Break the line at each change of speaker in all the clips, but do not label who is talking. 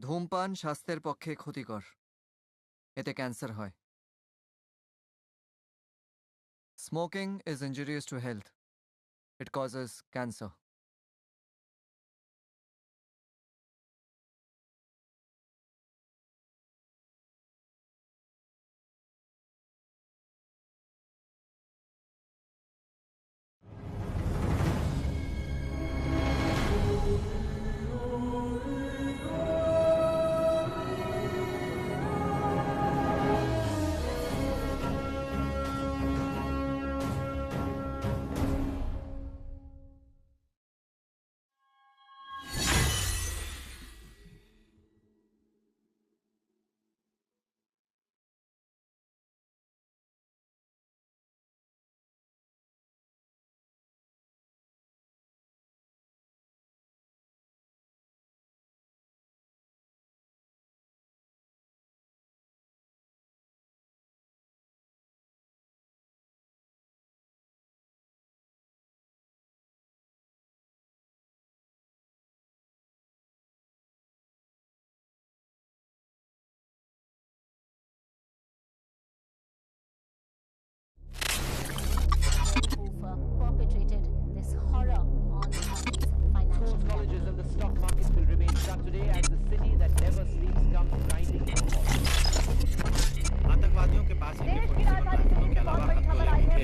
ধূমপান স্বাস্থ্যের পক্ষে ক্ষতিকর। এতে ক্যান্সার হয়। Smoking is injurious to health. It causes cancer.
Perpetrated this horror on the country's financial
Colleges and the stock markets will remain shut today as the city that never sleeps comes grinding to a halt.
आतंकवादियों के पास के police बंदूकों के अलावा हथौड़े भी थे।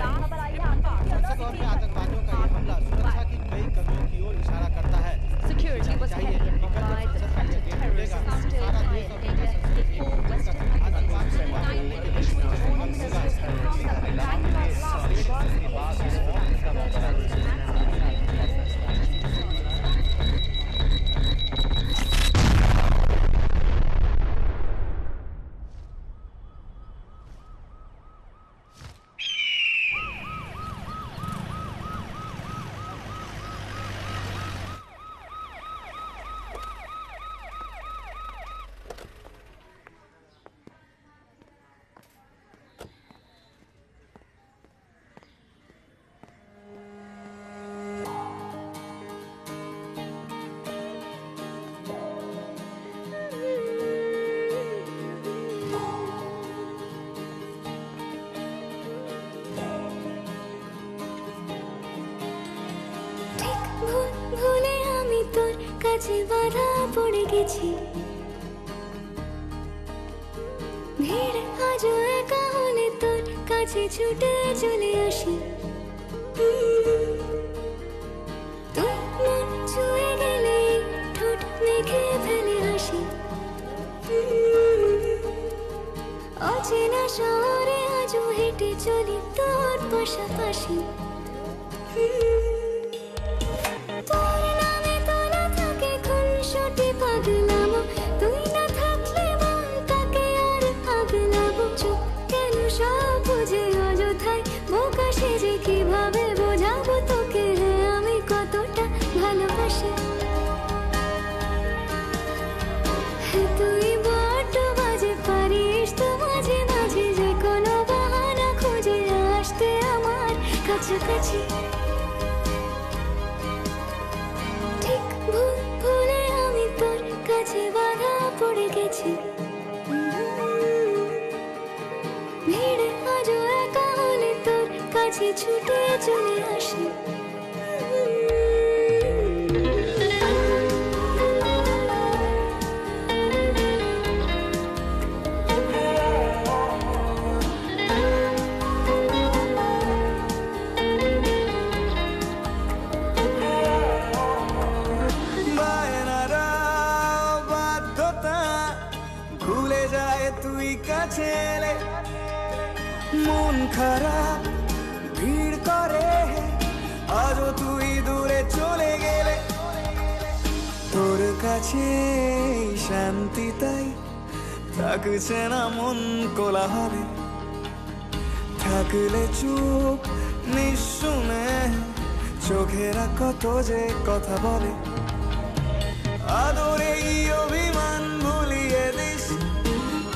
खास तौर पे आतंकवादियों का ये हमला सुरक्षा की कई कमियों की ओर इशारा करता है।
Security was heavily modified. The threat of terrorism still high in India. The four Western countries united to issue warning messages across the
ভুলে আমি তোর কাছে বাধা পড়ে গেছি, ভিড় আজও একা হলে তোর কাছে ছুটে চলে আসি। তুই মন ছুঁয়ে গেলে ঠোঁট মেখে ফেলে হাসি। অচেনা শহরে আজও হেঁটে চলি তোর পাশাপাশি। তোর নামে তোলা থাকে খুনসুটি পাগলামো, তুই না থাকলে মন তাকে আর পাগলাবো। চুপ কেন সব বুঝে অযথায় বোকা সেজে কিভাবে বোঝাবো তোকে আমি কতটা ভালোবাসি। তুই বড্ড বাজে পারিস তো মাঝে মাঝে যে কোনো বাহানা খুঁজে আসতে আমার কাছাকাছি। ভুলে আমি তোর কাছে বাধা পড়ে গেছি, ভিড়ে আজও একা হলে তোর কাছে ছুটে চলে আসি।
মন খারাপ ভিড় করে আজও তুই দূরে চলে গেলে, তোর কাছে শান্তি তাই থাকছে না মন কোলাহলে। থাকলে চুপ নিঃশুনে চোখেরা কত যে কথা বলে। আদরে অভিমান ভুলিয়ে দিস,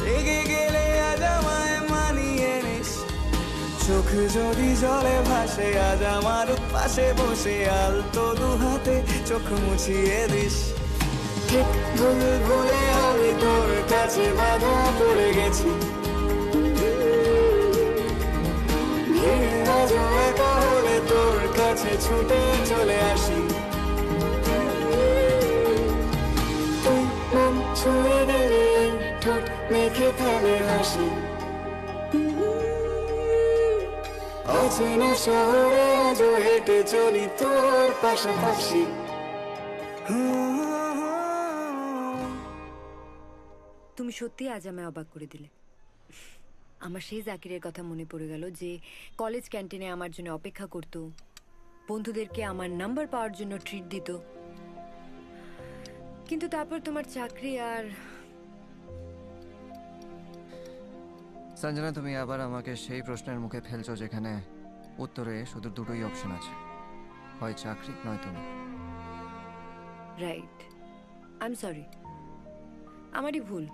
রেগে গেলে আজ আমায় মানিয়ে নিস। চোখ যদি জলে ভাসে আজ আমার পাশে বসে আলতো দু হাতে চোখ মুছিয়ে দিস। ঠিক ভুল ভুলে আমি তোর কাছে বাধা পড়ে গেছি আজও একা হলে তোর কাছে ছুটে চলে আসি তুই মন ছুঁয়ে গেলে ঠোঁট মেখে ফেলে হাসি অচেনা শহরে আজও হেঁটে চলি তোর পাশাপাশি
তুমি সত্যি আজ আমায় অবাক করে দিলে। আমার সেই জাকিরের কথা মনে পড়ে গেল যে কলেজ ক্যান্টিনে আমার জন্য অপেক্ষা করত, বন্ধুদেরকে আমার নাম্বার পাওয়ার জন্য ট্রিট দিত। কিন্তু তারপর তোমার চাকরি আর
সঞ্জনা, তুমি আবার আমাকে সেই প্রশ্নের মুখে ফেলছো যেখানে উত্তরে শুধু দুটোই অপশন আছে, হয় চাকরি নয় তুমি।
রাইট, আই এম সরি, আমারই ভুল।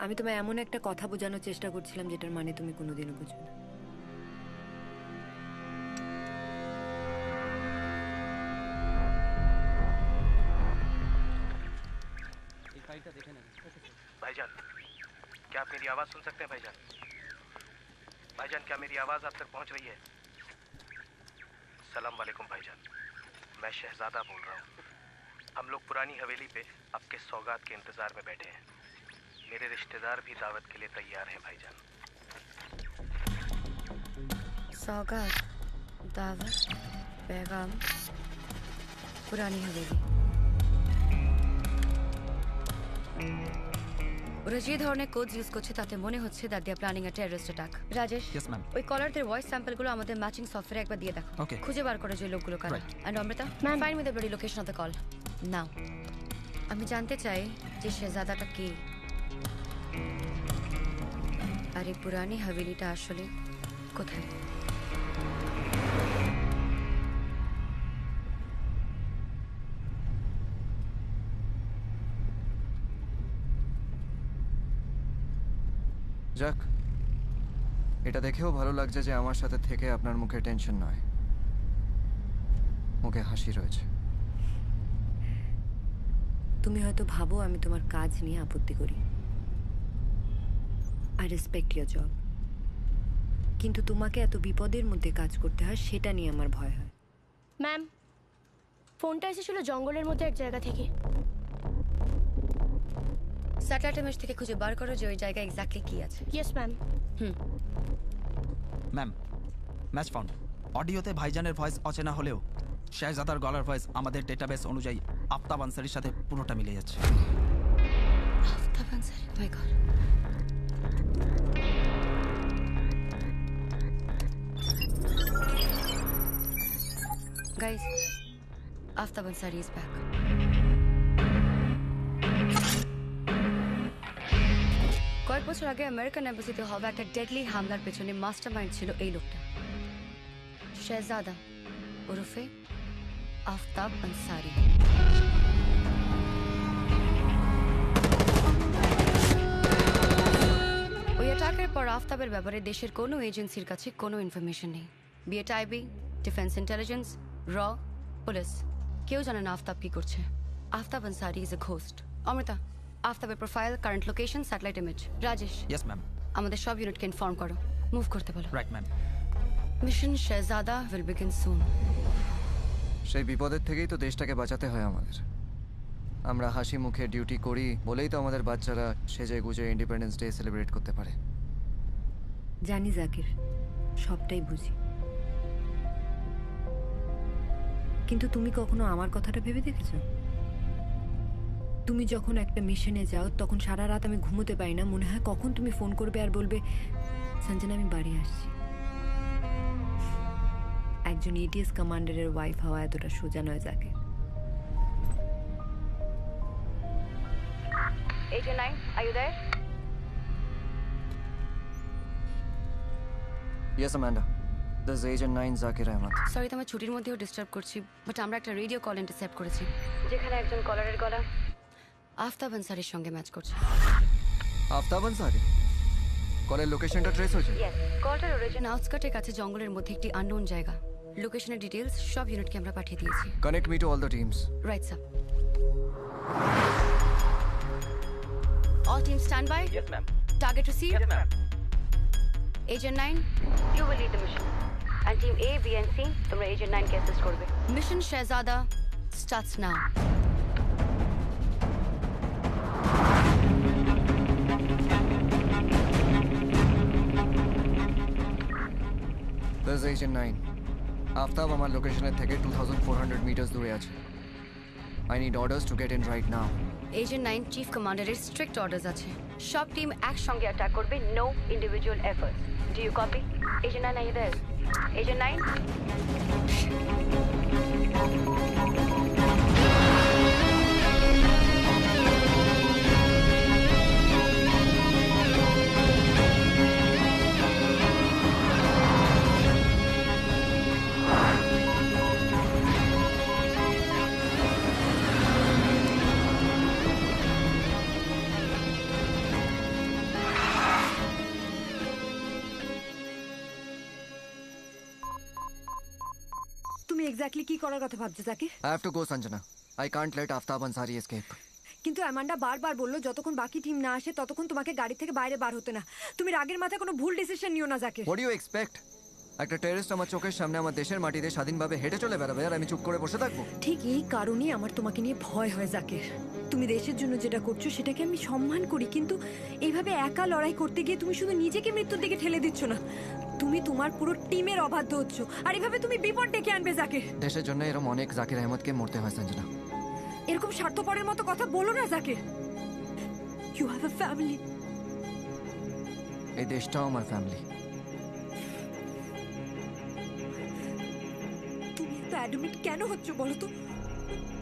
আমি তোমায় এমন একটা কথা বোঝানোর চেষ্টা করছিলাম যেটার মানে তুমি কোনোদিনও বুঝবে না।
भाईजान, क्या आप मेरी आवाज़ सुन सकते हैं भाईजान? भाईजान, क्या मेरी आवाज़ आप तक पहुंच रही है? सलाम वालेकुम भाईजान, मैं शहजादा बोल रहा हूँ। हम लोग पुरानी हवेली पे आपके सौगात के इंतज़ार में बैठे हैं। मेरे रिश्तेदार भी दावत के लिए तैयार हैं भाईजान।
सौगात, दावत, पैगाम, पुरानी हवेली। ওরা যে ধরনের কোড ইউজ করছে তাতে মনে হচ্ছে that they are planning a terrorist attack. Rajesh,
yes ma'am.
ওই কলারদের ভয়েস স্যাম্পলগুলো আমাদের ম্যাচিং সফটওয়্যারে একবার দিয়ে দেখো।
Okay.
খুঁজে বার করে যে লোকগুলো কারা।
Right.
And Amrita, find me the bloody location of the call now. আমি জানতে চাই যে শেহজাদাটা কে, আর এই পুরানি হাভেলিটা আসলে কোথায়।
যাক, এটা দেখেও ভালো লাগছে যে আমার সাথে থেকে আপনার মুখে টেনশন নয়, মুখে হাসি রয়েছে।
তুমি হয়তো ভাবো আমি তোমার কাজ নিয়ে আপত্তি করি। আই রেসপেক্ট ইয়োর জব, কিন্তু তোমাকে এত বিপদের মধ্যে কাজ করতে হয় সেটা নিয়ে আমার ভয় হয়।
ম্যাম, ফোনটা এসেছিল জঙ্গলের মধ্যে এক জায়গা থেকে।
স্যাটেলাইট ইমেজ থেকে খুঁজে বার করো যে ওই জায়গায় এক্স্যাক্টলি কি আছে।
Yes ma'am.
Ma'am, match found. অডিওতে ভাইজানের ভয়েস অচেনা হলেও শেহজাদার গলার ভয়েস আমাদের ডেটাবেস অনুযায়ী আফতাব আনসারির সাথে পুরোটা মিলে যাচ্ছে।
Aftab Ansari, my god. Guys, Aftab Ansari is back. কয়েক বছর আগে আমেরিকান এম্বাসিতে হওয়া একটা ডেডলি হামলার পেছনে মাস্টারমাইন্ড ছিল এই লোকটা, শেহজাদা ওরফে আফতাব আনসারি। ওই অ্যাটাকের পর আফতাবের ব্যাপারে দেশের কোনো এজেন্সির কাছে কোনো ইনফরমেশন নেই। বিএট আইবি, ডিফেন্স ইন্টেলিজেন্স, র, পুলিশ, কেউ জানে না আফতাব কি করছে। Aftab Ansari is a ghost. Amrita, আফতাবের profile, current location, satellite image. Rajesh,
yes ma'am.
আমাদের সব ইউনিটকে ইনফর্ম করো, মুভ করতে বলো।
Right ma'am.
Mission Shehzada will begin soon.
সেই বিপদের থেকেই তো দেশটাকে বাঁচাতে হয় আমাদের। আমরা হাসি মুখে ডিউটি করি বলেই তো আমাদের বাচ্চারা সেজে গুজে ইন্ডিপেন্ডেন্স ডে সেলিব্রেট করতে পারে।
জানি জাকির, সবটাই বুঝি, কিন্তু তুমি কখনো আমার কথাটা ভেবে দেখেছো? তুমি যখন একটা মিশনে যাও তখন সারা রাত আমি ঘুমোতে পারি না, মনে হয় কখন তুমি ফোন করবে আর বলবে সঞ্জনা আমি বাড়ি আসছি। একজন এটিএস কমান্ডারের ওয়াইফ হওয়া এতটা সোজা নয় Zakir. Agent 9, are you there?
Yes, Amanda. This is Agent 9 Zakir Ahmed.
Sorry তোমার ছুটির মধ্যেও ডিস্টার্ব করছি, বাট আমরা একটা রেডিও কল ইন্টারসেপ্ট করেছি যেখানে একজন কলারের গলা আফতাব আনসারির সঙ্গে ম্যাচ করছে।
আফতাব আনসারি? কলের লোকেশনটা ট্রেস হয়েছে?
ইয়েস, কলটার অরিজিন আউটস্কার্টের কাছে জঙ্গলের মধ্যে একটি আননোন জায়গা। লোকেশনের ডিটেইলস সব ইউনিটকে আমরা পাঠিয়ে দিয়েছি।
Connect me to all the teams.
Right sir. All teams stand by.
Yes, ma'am.
Target received.
Yes, ma'am.
Agent 9, you will lead the mission. And team A, B and C, তোমরা Agent 9 কে assist করবে. Mission Shehzada starts now.
This is Agent 9. Aftab আমার লোকেশনের থেকে 2400 metre দূরে আছে। I need orders to get in right now.
Agent 9 chief কমান্ডারের strict orders আছে। সব team একসঙ্গে অ্যাটাক করবে, no individual efforts. Do you copy? Agent 9, are you there? Agent 9?
তুমি এক্স্যাক্টলি কি করার কথা ভাবছো Zakir?
I have to go, Sanjana. I can't let Aftab Ansari escape.
কিন্তু অ্যামান্ডা বারবার বললো যতক্ষণ বাকি টিম না আসে ততক্ষণ তোমাকে গাড়ি থেকে বাইরে বার হতে না। তুমি রাগের মাথায় কোনো ভুল ডিসিশন নিও না Zakir.
What do you expect? একটা টেররিস্ট আমার চোখের সামনে আমার দেশের মাটিতে স্বাধীনভাবে হেঁটে চলে বেড়াবে আর আমি চুপ করে বসে থাকবো?
ঠিক এই কারণেই আমার তোমাকে নিয়ে ভয় হয় জাকির। তুমি দেশের জন্য যেটা করছো সেটাকে আমি সম্মান করি, কিন্তু এইভাবে একা লড়াই করতে গিয়ে তুমি শুধু নিজেকে মৃত্যুর দিকে ঠেলে দিচ্ছ না, তুমি তোমার পুরো টিমের অবাধ্য হচ্ছ। আর এভাবে তুমি বিপদ ডেকে আনবে জাকির।
দেশের জন্য এরকম অনেক জাকির আহমদকে মরতে হয় সঞ্জনা।
এরকম স্বার্থপরের মতো কথা বলো না Zakir. You have a family.
এই দেশটাও আমার ফ্যামিলি।
তুমি এত অ্যাডমিট কেন হচ্ছ বলো তো?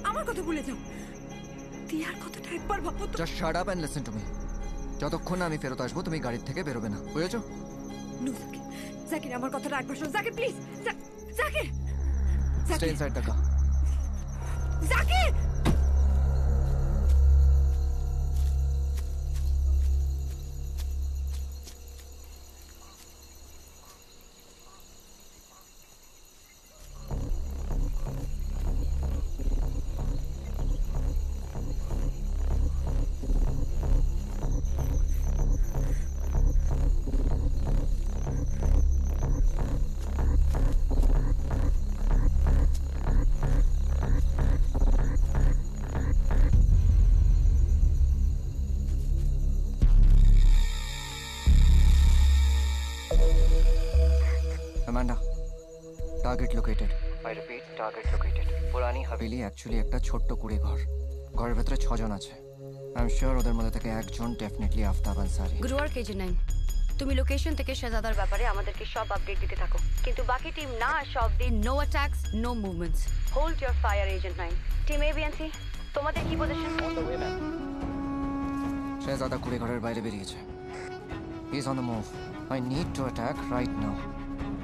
আমার কথা ভুলে যাও, তিয়ার কথাটা একবার ভাবো তো।
Just shut up and listen to me. যতক্ষণ না আমি ফেরত আসবো তুমি গাড়ি থেকে বেরোবে না, বুঝেছো?
নো জাকির, জাকির আমার কথাটা একবার শোনো Zakir, please. Zakir,
stay inside the car.
Zakir,
Amanda, target located. I repeat, target located. Purani Haveli actually একটা ছোট্ট কুড়ে ঘর। ঘরের ভেতরে 6 জন আছে। আই এম শিওর ওদের মধ্যে থেকে একজন definitely Aftab Ansari.
Good work Agent 9। তুমি লোকেশন থেকে শেহজাদার ব্যাপারে আমাদেরকে সব আপডেট দিতে থাকো, কিন্তু বাকি টিম না আসা অবধি no attacks, no movements. Hold your fire Agent 9। Team A, B and C, তোমাদের কি position?
On the way, ma'am.
Shehzada কুড়ে ঘরের বাইরে বেরিয়েছে। He is on the move. I need to attack right now.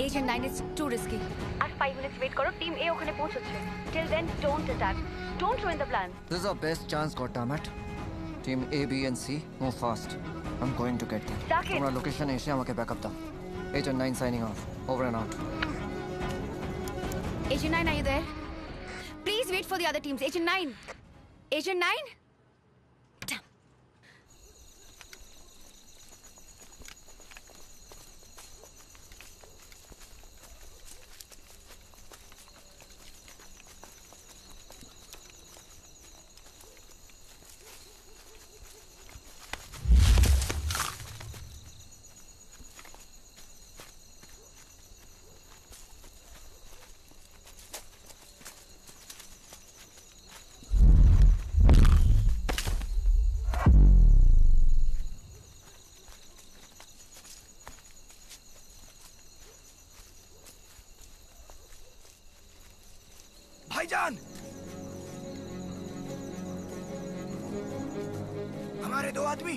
Agent 9 is too risky. আর 5 minutes wait করো, team A ওখানে পৌঁছচ্ছে। Till then don't attack, don't ruin the plan.
This is our best chance, goddammit. Team A, B and C, move fast. I'm going to get them.
Zakir.
তোমরা লোকেশনে এসে আমাকে backup দাও। Agent 9 signing off. Over and out.
Agent 9, are you there? Please wait for the other teams. Agent 9. Agent 9? Damn.
भाईजान, हमारे 2 आदमी।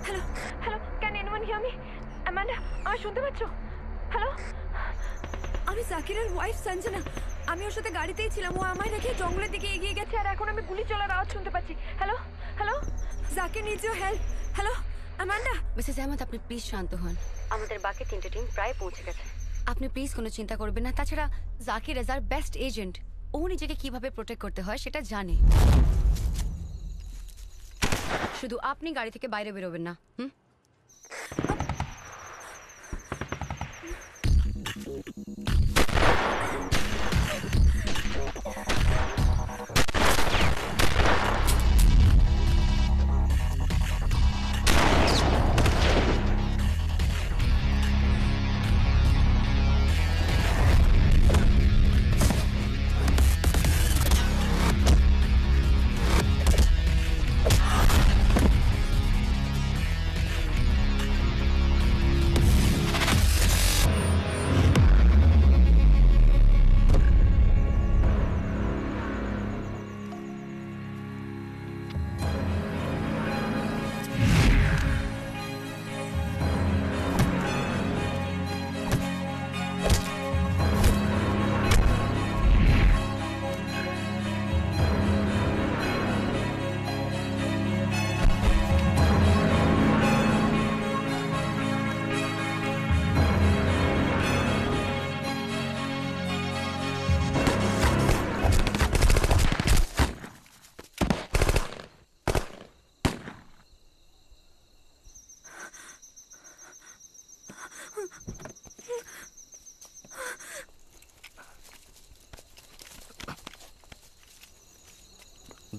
Hello, hello, can anyone hear me? Amanda, আমার শুনতে পাচ্ছ? হ্যালো, জাকিরের ওয়াইফ সঞ্জনা। আমি ওর সাথে গাড়িতেই ছিলাম, ও আমায় রেখে জঙ্গলের দিকে এগিয়ে গেছে আর এখন আমি গুলি চলার আওয়াজ শুনতে পাচ্ছি। Hello hello, Zakir needs your help. Hello Amanda.
Mrs Ahmed, আপনি প্লিজ শান্ত হন। আমাদের বাকি 3টে টিম প্রায় পৌঁছে গেছে। আপনি প্লিজ কোনো চিন্তা করবেন না। তাছাড়া Zakir is our best agent. ও নিজেকে কিভাবে প্রোটেক্ট করতে হয় সেটা জানে। শুধু আপনি গাড়ি থেকে বাইরে বেরোবেন না। হুম?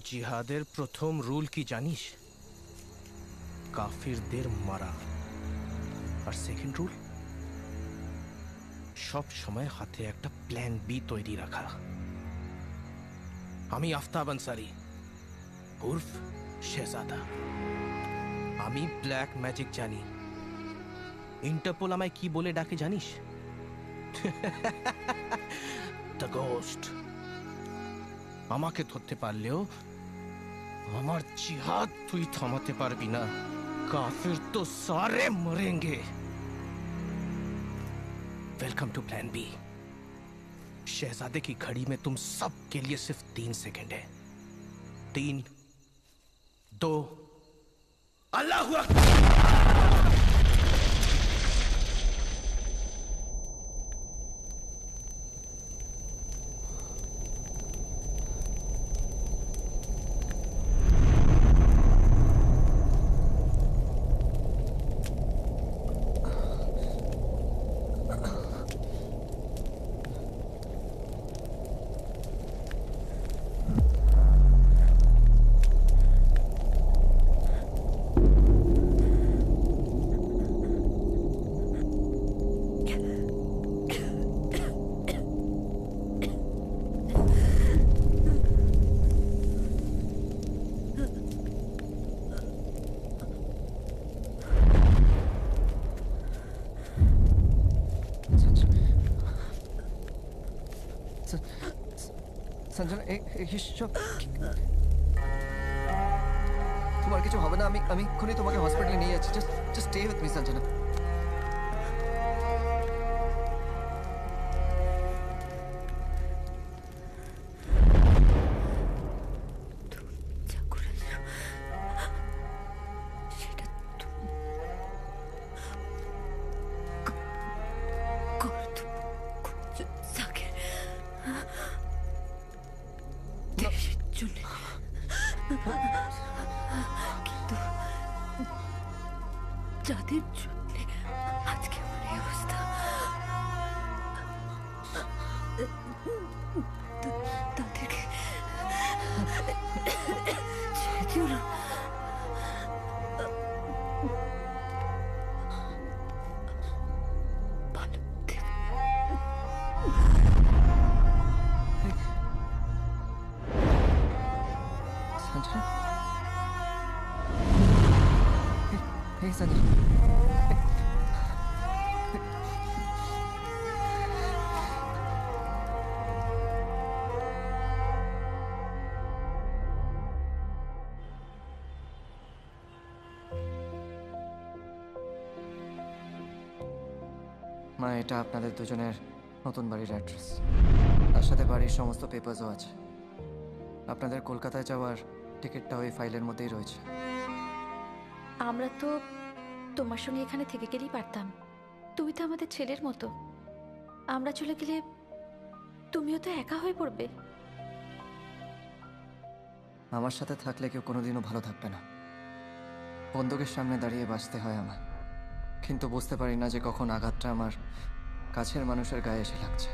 জিহাদের প্রথম রুল কি জানিস? কাফিরদের মারা। আর সেকেন্ড রুল, সব সময় হাতে একটা প্ল্যান বি তৈরি রাখা। আমি আফতাব আনসারি উর্ফ শেহজাদা। আমি ব্ল্যাক ম্যাজিক জানি। ইন্টারপোল আমায় কি বলে ডাকে জানিস? The ghost. আমাকে ধরতে পারলেও আমার জিহাদ তুই থামাতে পারবি না। কাফির তো সারে মরেंगे। Welcome to plan B. शहजादे की घड़ी में तुम सब के लिए सिर्फ 3 सेकंड है। 3, 2, अल्लाहू अकबर।
সঞ্জনা, তোমার কিছু হবে না। আমি এক্ষুনি তোমাকে হসপিটালে নিয়ে যাচ্ছি। Just stay with me Sanjana.
কিন্তু যাদের জন্য আজকে আমার এই অবস্থা, তাদেরকে ছেড়ে দিও না। ভালো থেকো।
সঞ্জনা, এই সঞ্জনা, মা, এটা আপনাদের দুজনের নতুন বাড়ির অ্যাড্রেস, তার সাথে বাড়ির সমস্ত পেপারসও আছে। আপনাদের কলকাতায় যাওয়ার টিকিটটা ওই ফাইলের মধ্যেই রয়েছে।
আমরা তো তোমার সঙ্গে এখানে থেকে গেলেই পারতাম। তুমি তো আমাদের ছেলের মতো। আমরা চলে গেলে তুমিও তো একা হয়ে পড়বে।
আমার সাথে থাকলে কেউ কোনোদিনও ভালো থাকবে না। বন্দুকের সামনে দাঁড়িয়ে বাঁচতে হয় আমার, কিন্তু বুঝতে পারি না যে কখন আঘাতটা আমার কাছের মানুষের গায়ে এসে লাগছে।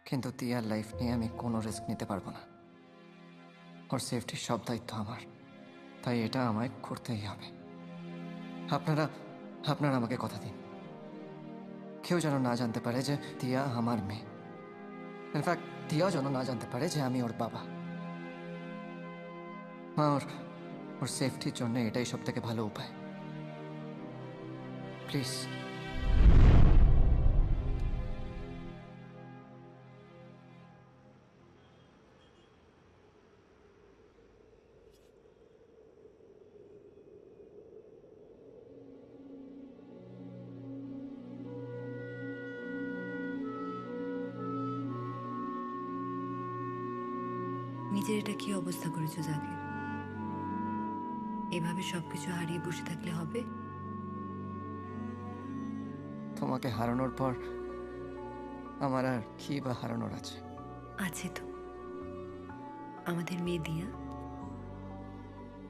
কিন্তু তিয়ার লাইফ নিয়ে আমি কোনো রিস্ক নিতে পারবো না। ওর সেফটির সব দায়িত্ব আমার, তাই এটা আমায় করতেই হবে। আপনারা আমাকে কথা দিন, কেউ যেন না জানতে পারে যে তিয়া আমার মেয়ে। ইনফ্যাক্ট তিয়াও যেন না জানতে পারে যে আমি ওর বাবা। মা, ওর সেফটির জন্য এটাই সব থেকে ভালো উপায়। প্লিজ।
নিজের এটা কি অবস্থা করেছো জাকির? এভাবে সবকিছু হারিয়ে বসে থাকলে হবে?
তোমাকে হারানোর পর আমার আর কি বা হারানোর আছে?
আছে তো, আমাদের মেয়ে দিয়া।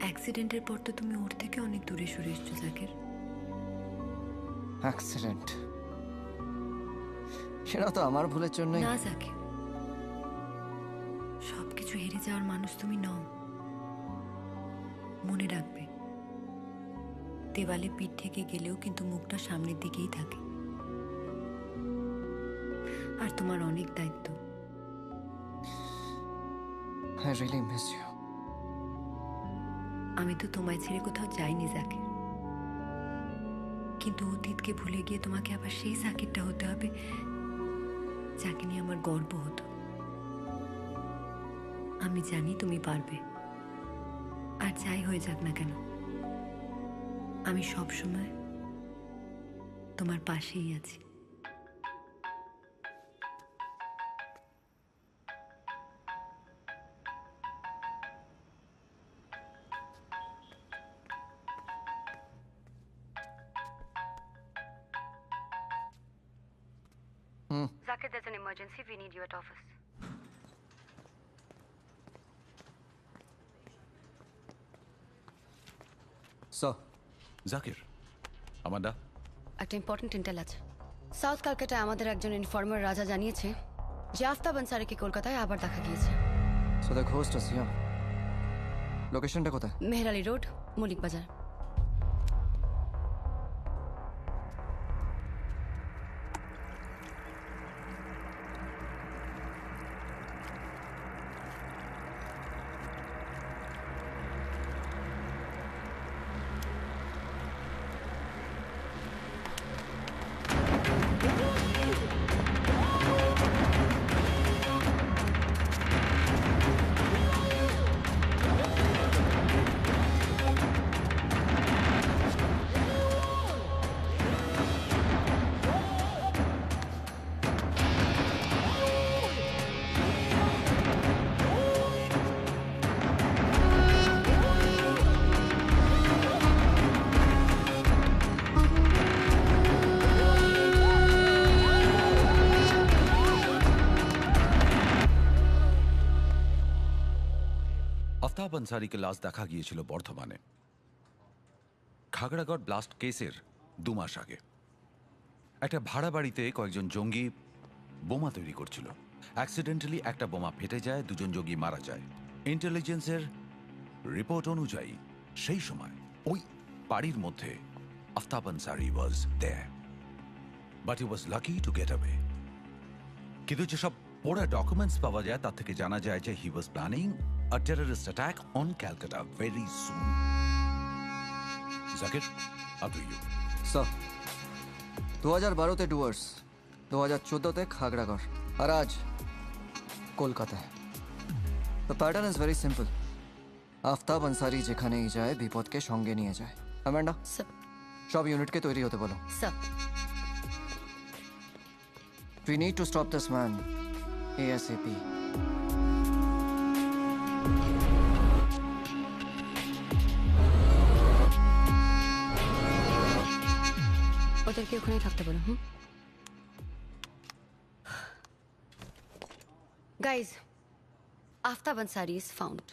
অ্যাক্সিডেন্টের পর তো তুমি ওর থেকে অনেক দূরে সরে এসছো জাকির।
অ্যাক্সিডেন্ট? সেটা তো আমার ভুলের জন্যই।
না জাকির, সবকিছু হেরে যাওয়ার মানুষ তুমি নও। মনে রাখবে, দেওয়ালে পিঠ থেকে গেলেও কিন্তু মুখটা সামনের দিকেই থাকে। আর তোমার অনেক দায়িত্ব।
I really miss you.
আমি তো তোমায় ছেড়ে কোথাও যাইনি জাকির, কিন্তু অতীতকে ভুলে গিয়ে তোমাকে আবার সেই জাকিরটা হতে হবে যাকে নিয়ে আমার গর্ব হতো। আমি জানি তুমি পারবে, আর যাই হয়ে যাক না কেন আমি সব সময় তোমার পাশেই আছি।
Zakir, there's an emergency. We need you at office.
Zakir, আমাদা,
একটা ইম্পর্টেন্ট ইন্টেল আছে। সাউথ কলকাতায় আমাদের একজন ইনফর্মার রাজা জানিয়েছে যে আফতাব আনসারিকে কলকাতায় আবার দেখা গিয়েছে।
So the ghost is here. লোকেশনটা কোথায়?
মেহরালি রোড, মলিক বাজার।
আফতাব আনসারিকে লাশ দেখা গিয়েছিল বর্ধমানে খাগড়াগড় ব্লাস্ট কেসের 2 মাস আগে। একটা ভাড়া বাড়িতে কয়েকজন জঙ্গি বোমা তৈরি করছিল। অ্যাক্সিডেন্টালি একটা বোমা ফেটে যায়, 2 জন জঙ্গি মারা যায়। ইন্টেলিজেন্সের রিপোর্ট অনুযায়ী সেই সময় ওই বাড়ির মধ্যে Aftab Ansari was there, but he was lucky to get away. কিন্তু যেসব পোড়া ডকুমেন্টস পাওয়া যায় তার থেকে জানা যায় যে হি ওয়াজ planning a terrorist attack on Calcutta very soon. Zakir, up to you.
Sir, 2012 Dooars, 2014 Khagragarh, আর আজ কলকাতায়। The pattern is very simple. Aftab Ansari যেখানেই যায় বিপদকে সঙ্গে নিয়ে যায়। Amanda,
sir.
সব ইউনিটকে তৈরি হতে বলো।
Sir.
We need to stop this man ASAP.
ওদেরকে ওখানেই থাকতে বলো hmm guys Aftab Ansari is found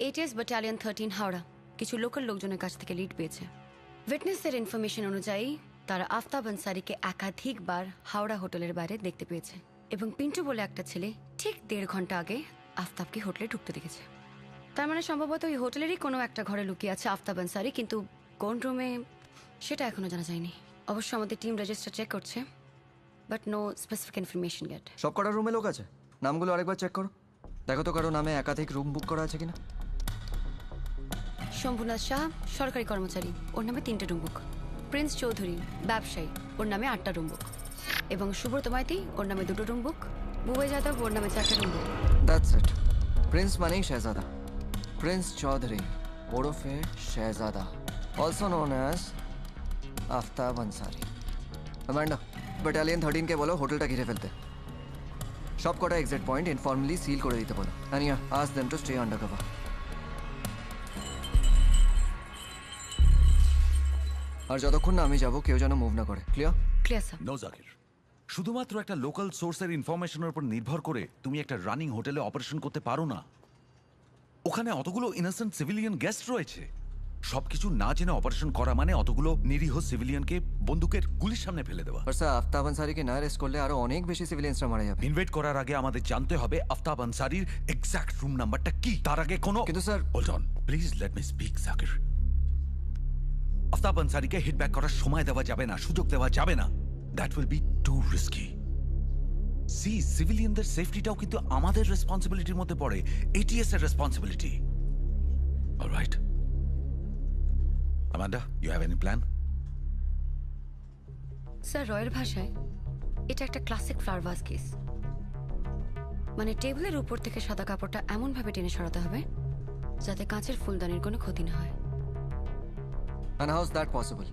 ATS battalion 13 Howrah কিছু লোকাল লোকজনের কাছ থেকে লিড পেয়েছে উইটনেসের ইনফরমেশন অনুযায়ী তারা আফতাব আনসারিকে একাধিকবার হাওড়া হোটেলের বাইরে দেখতে পেয়েছে এবং পিন্টু বলে একটা ছেলে ঠিক 1.5 ঘন্টা আগে আফতাবকে হোটেলে ঢুকতে দেখেছে তার মানে সম্ভবত ওই হোটেলেরই কোনো একটা ঘরে লুকিয়ে আছে আফতাব আনসারি কিন্তু কোন রুমে সেটা এখনো জানা যায়নি অবশ্য আমাদের টিম রেজিস্টার চেক করছে but no specific information get
সব কটা রুমে লোক আছে নামগুলো আরেকবার চেক করো দেখো তো কারো নামে একাধিক রুম বুক করা আছে কিনা
শম্ভুনাথ শাহ সরকারি কর্মচারী ওর নামে 3টে রুম বুক প্রিন্স চৌধুরী ব্যবসায়ী ওর নামে 8টা রুম বুক এবং সুব্রত মাইতি ওর নামে 2টো রুম বুক বুবাই যাদব ওর নামে 4টে room book
that's it prince মানেই শেহজাদা প্রিন্স চৌধুরী ওরফে Shehzada also known as Aftab Ansari Amanda battalion 13 কে বলো হোটেলটা ঘিরে ফেলতে সব কটা এক্সিট পয়েন্ট ইনফর্মালি সিল করে দিতে বলো Aniya ask them to stay under cover আর যতক্ষণ না আমি যাব কেউ যেন মুভ না করে clear
clear sir
no Zakir শুধুমাত্র একটা লোকাল সোর্সের ইনফরমেশনের উপর নির্ভর করে তুমি একটা রানিং হোটেলে অপারেশন করতে পারো না ওখানে অতগুলো ইনোসেন্ট সিভিলিয়ান গেস্ট রয়েছে সবকিছু না জেনে অপারেশন করা মানে অতগুলো নিরীহ সিভিলিয়ানকে বন্দুকের গুলির সামনে ফেলে দেওয়া
আর স্যার আফতাব আনসারিকে না অ্যারেস্ট করলে আরো অনেক বেশি সিভিলিয়ানসরা মারা যাবে
ইনভেট করার আগে আমাদের জানতে হবে আফতাব আনসারির এক্সাক্ট রুম নাম্বারটা কি তার আগে কোনো
কিন্তু sir
hold on please let me speak Zakir Aftab আনসারিকে হিট ব্যাক করার সময় দেওয়া যাবে না সুযোগ দেওয়া যাবে না that will be too risky সি সিভিলিয়ানদের সেফটিটাও কিন্তু আমাদের রেসপন্সিবিলিটির মধ্যে পড়ে এটিএস এর responsibility alright Amanda, you have any plan?
Sir রয়ের ভাষায় এটা একটা ক্লাসিক ফ্লাওয়ার ভাস কেস মানে টেবিলের উপর থেকে সাদা কাপড়টা এমনভাবে টেনে সরাতে হবে যাতে কাঁচের ফুলদানির কোনো ক্ষতি না হয়
And how is that possible?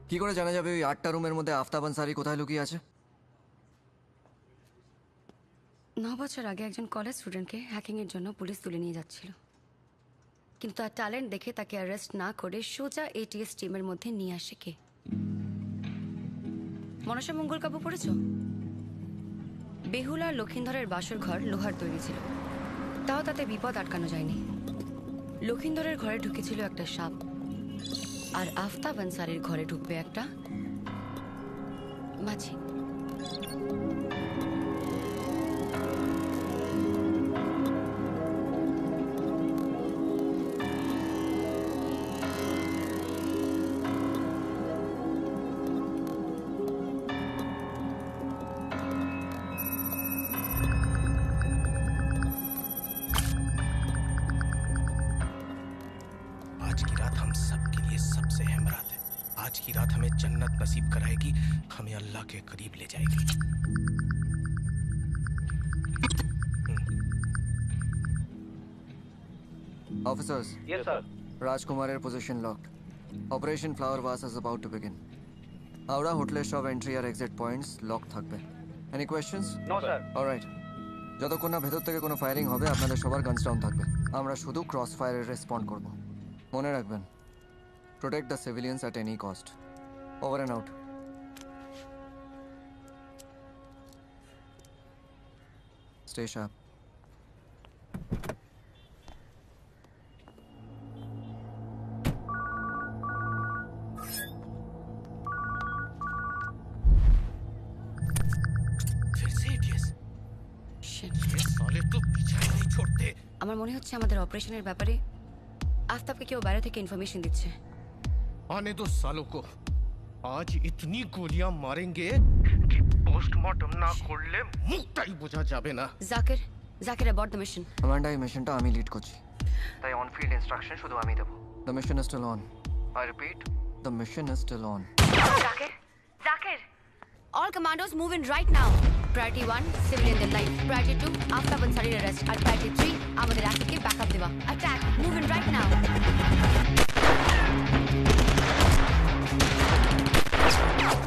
কি করে জানা যাবে ওই 8টা রুমের মধ্যে আফতাব আনসারি কোথায় লুকিয়ে আছে
9 বছর আগে একজন কলেজ স্টুডেন্টকে হ্যাকিংয়ের জন্য পুলিশ তুলে নিয়ে যাচ্ছিল কিন্তু তার ট্যালেন্ট দেখে তাকে অ্যারেস্ট না করে সোজা এটিএস টিমের মধ্যে নিয়ে আসে কে মনসা মঙ্গল কাব্য পড়েছ বেহুলা লক্ষিন্দরের বাসর ঘর লোহার তৈরি ছিল তাও তাতে বিপদ আটকানো যায়নি লক্ষিন্দরের ঘরে ঢুকেছিল একটা সাপ আর আফতাব আনসারির ঘরে ঢুকবে একটা মাছি
आज की रात हम सब के लिए सबसे अहम रात है आज की रात हमें जन्नत नसीब कराएगी हमें अल्लाह के करीब ले जाएगी
Officers.
Yes, sir.
Rajkumarer position locked. Operation Flower Vase is about to begin. Howrah হোটেলের সব এন্ট্রি আর এক্সিট পয়েন্টস লক থাকবে any questions
No, sir.
Alright যতক্ষণ না ভেতর থেকে কোনো ফায়ারিং হবে আপনাদের সবার গানস ডাউন থাকবে আমরা শুধু ক্রস ফায়ারে রেসপন্ড করব মনে রাখবেন protect the civilians at any cost over and out stay sharp
फिर से एटीएस
Shit.
ये साले तो पीछा ही नहीं छोड़ते
আমার মনে হচ্ছে আমাদের অপারেশনের ব্যাপারে আফতাবকে কেউ বাইরে থেকে ইনফরমেশন দিচ্ছে
आने दो सालों को आज इतनी गोलियां मारेंगे कि पोस्टमार्टम ना করলে মুখটাই বোঝা যাবে না
Zakir Zakir abort the mission
commander এই মিশনটা আমি লিড করছি তাই অন ফিল্ড ইনস্ট্রাকশন শুধু আমি দেব the mission is still on I repeat the mission is still on
Zakir Zakir all commandos move in right now priority 1 civilian their life priority 2 after Bansari arrest and priority 3 আমাদের আসিকে backup দেবা attack move in right now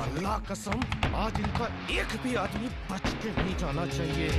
अल्लाह खुदा कसम आज इनका एक भी आदमी बच के नहीं जाना चाहिए।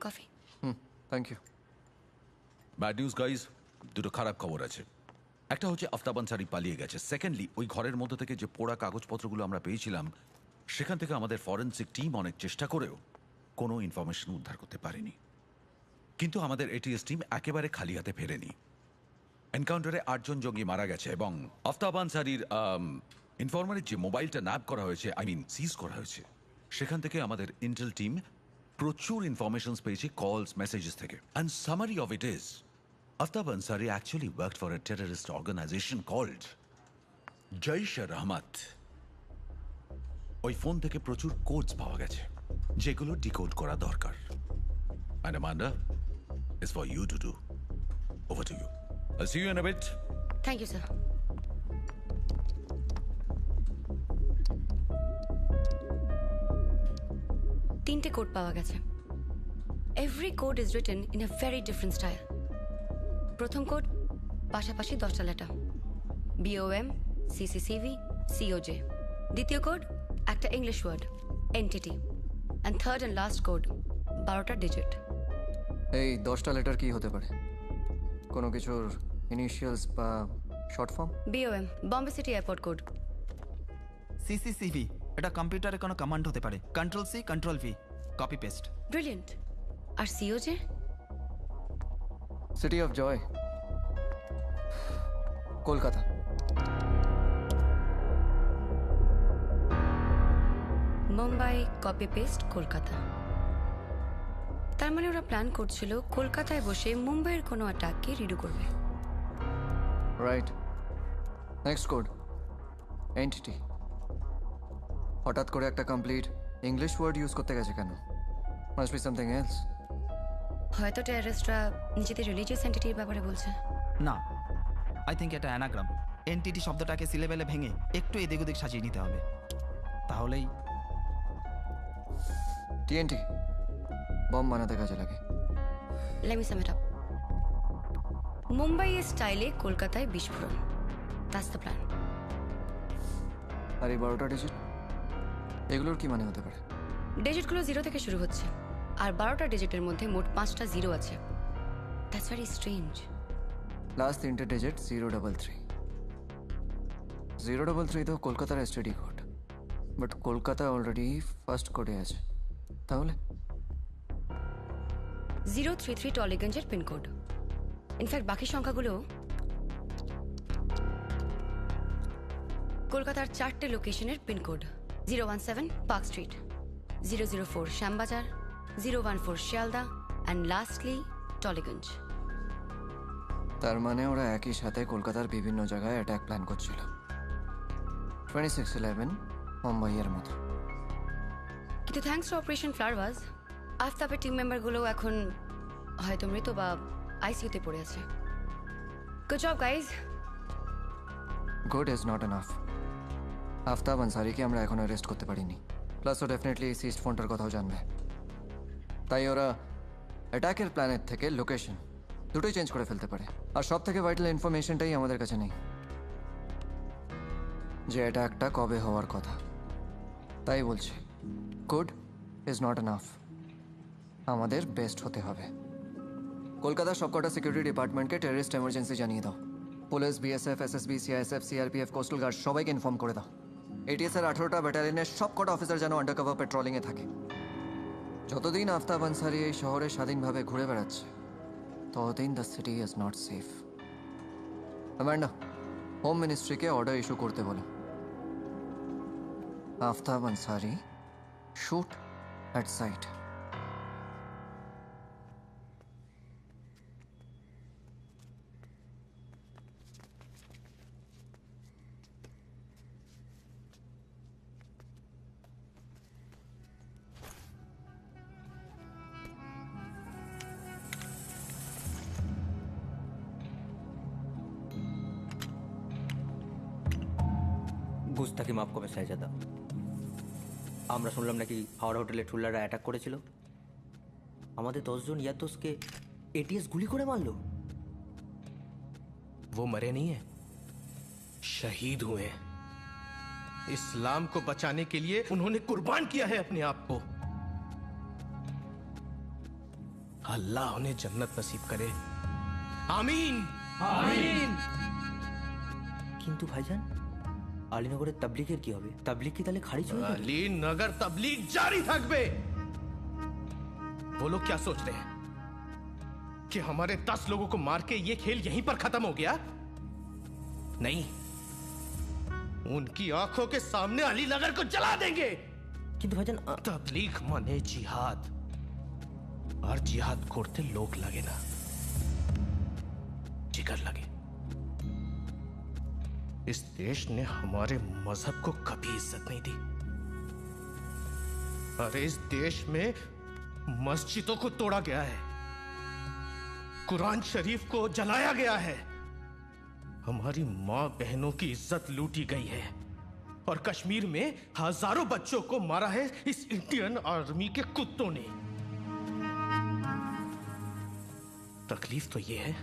Coffee.
Thank you.
Bad news guys, দুটো খারাপ খবর আছে। একটা হচ্ছে আফতাব আনসারি পালিয়ে গেছে। সেকেন্ডলি, ওই ঘরের মধ্যে থেকে যে পোড়া কাগজপত্রগুলো আমরা পেয়েছিলাম সেখান থেকে আমাদের ফরেন্সিক টিম অনেক চেষ্টা করেও কোনো ইনফরমেশন উদ্ধার করতে পারেনি। কিন্তু আমাদের এটিএস টিম একেবারে খালি হাতে ফেরেনি। এনকাউন্টারে 8 জন জঙ্গি মারা গেছে এবং আফতাব আনসারির ইনফরমারের যে মোবাইলটা ন্যাপ করা হয়েছে, সিজ করা হয়েছে, সেখান থেকে আমাদের ইন্টেল টিম প্রচুর ইনফরমেশন পেয়েছে কলস, মেসেজেস থেকে। And summary of it is, Aftab Ansari actually worked for a terrorist organisation called Jaish-e-Rahmat. ওই ফোন থেকে প্রচুর কোডস পাওয়া গেছে যেগুলো ডিকোড করা দরকার। And Amanda, it's for you to do. Over to you. I'll see you in a bit.
Thank you sir. তিনটে code পাওয়া গেছে। Every code is written in a very different style. প্রথম code পাশাপাশি 10টা letter, BOM, CCCV, COJ। দ্বিতীয় code একটা English word, entity. And third and last code 12টা digit.
এই 10টা লেটার কি হতে পারে? কোনো কিছুর ইনিশিয়ালস বা short form?
BOM, Bombay city airport code.
CCCV, এটা কম্পিউটারে কোনো কমান্ড হতে পারে। Control C, control V, copy paste.
Brilliant. আর COJ?
City of joy, Kolkata.
Mumbai, copy paste, Kolkata. তার মানে ওরা প্ল্যান করছিল কলকাতায় বসে মুম্বাইয়ের কোনো অ্যাটাককে রিডু করবে।
রাইট। Next code entity. হঠাৎ করে একটা কমপ্লিট ইংলিশ ওয়ার্ড ইউজ করতে গেছে কেন? Must be something else.
হয়তো টেররিস্টরা নিজেদের রিলিজিয়াস এন্টিটির ব্যাপারে বলছে।
না, আই থিঙ্ক এটা অ্যানাগ্রাম। এনটিটি শব্দটাকে সিলেবেলে ভেঙে একটু এদিক ওদিক সাজিয়ে নিতে হবে, তাহলেই।
TNT বম বানাতে কাজে লাগে।
Let me some it up. মুম্বাইয়ের স্টাইলে কলকাতায় বিস্ফোরণ, দ্যাটস দ্য প্ল্যান।
আর এই 12টা ডিজিট, এগুলোর কি মানে হতে পারে?
ডিজিটগুলো 0 থেকে শুরু হচ্ছে, আর 12টা ডিজিটের মধ্যে মোট 5টা 0 আছে। That's very strange.
লাস্ট 3টে ডিজিট 033। 033 তো কলকাতার STD code, but Kolkata already first কোডে আছে। তাহলে
033 টলিগঞ্জের পিনকোড। ইনফ্যাক্ট বাকি সংখ্যাগুলো কলকাতার 4টে লোকেশনের pincode. 017 park street, 004 Shyambazar, 014 Sealdah and lastly Tollygunge.
তার মানে ওরা একই সাথে কলকাতার বিভিন্ন জায়গায় অ্যাটাক প্ল্যান করছিল। 2611 মুম্বাইয়ের মতো।
কিন্তু থ্যাঙ্কস টু অপারেশন ফ্লাওয়ার্স, আফতাবের টিম মেম্বারগুলো এখন হয়তো মৃত বা আইসিইউতে পড়ে আছে। Good job guys.
Good is not enough. Aftab আনসারিকে আমরা এখনো অ্যারেস্ট করতে পারিনি, প্লাস ও ডেফিনেটলি এই সিস্ট ফোনটার কথাও জানবে। তাই ওরা অ্যাটাকের প্ল্যানের থেকে লোকেশন দুটোই চেঞ্জ করে ফেলতে পারে। আর সব থেকে ভাইটাল ইনফরমেশনটাই আমাদের কাছে নেই, যে অ্যাটাকটা কবে হওয়ার কথা। তাই বলছি, গুড ইজ নট এনাফ, আমাদের বেস্ট হতে হবে। কলকাতার সবকটা সিকিউরিটি ডিপার্টমেন্টকে টেররিস্ট এমার্জেন্সি জানিয়ে দাও। Police, BSF, SSB, CISF, CRPF, coastal guard সবাইকে ইনফর্ম করে দাও। এটিএসের 18টা ব্যাটালিয়নের সবকটা অফিসার যেন আন্ডারকভার পেট্রোলিংয়ে থাকে। যতদিন আফতাব আনসারি এই শহরে স্বাধীনভাবে ঘুরে বেড়াচ্ছে, ততদিন the city is not safe. Amanda, home মিনিস্ট্রিকে অর্ডার ইস্যু করতে বলো। Aftab Ansari shoot at sight.
গুস্তাকি মাফ করবে শাহজাদা। আমরা শুনলাম নাকি হাওড়া হোটেলে ঠুল্লারা অ্যাটাক করেছিল। আমাদের 10 জন ইয়াতোসকে এটিএস গুলি করে মারলো।
वो मरे नहीं है, शहीद हुए हैं। इस्लाम को बचाने के लिए उन्होंने कुर्बान किया है अपने आप को। अल्लाह उन्हें जन्नत नसीब करे। आमीन आमीन।
কিন্তু ভাইজান, আলীনগরের তাবলিগের কি হবে? তাবলিগ কি তাহলে খারিজ হয়ে যাবে?
আলীনগর তাবলিগ জারি থাকবে। वो लोग क्या सोच रहे हैं कि हमारे 10 लोगों को मार के ये खेल यहीं पर खत्म हो गया? नहीं, उनकी आंखों के सामने अलीनगर को जला देंगे।
কিন্তু ভাইজান,
तबलीग माने जिहाद, और जिहाद करते लोग लगे ना, जिगर लगे। इस देश ने हमारे मजहब को कभी इज्जत नहीं दी। अरे इस देश में मस्जिदों को तोड़ा गया है, कुरान शरीफ को जलाया गया है, हमारी मां बहनों की इज्जत लूटी गई है, और कश्मीर में हजारों बच्चों को मारा है इस इंडियन आर्मी के कुत्तों ने। तकलीफ तो यह है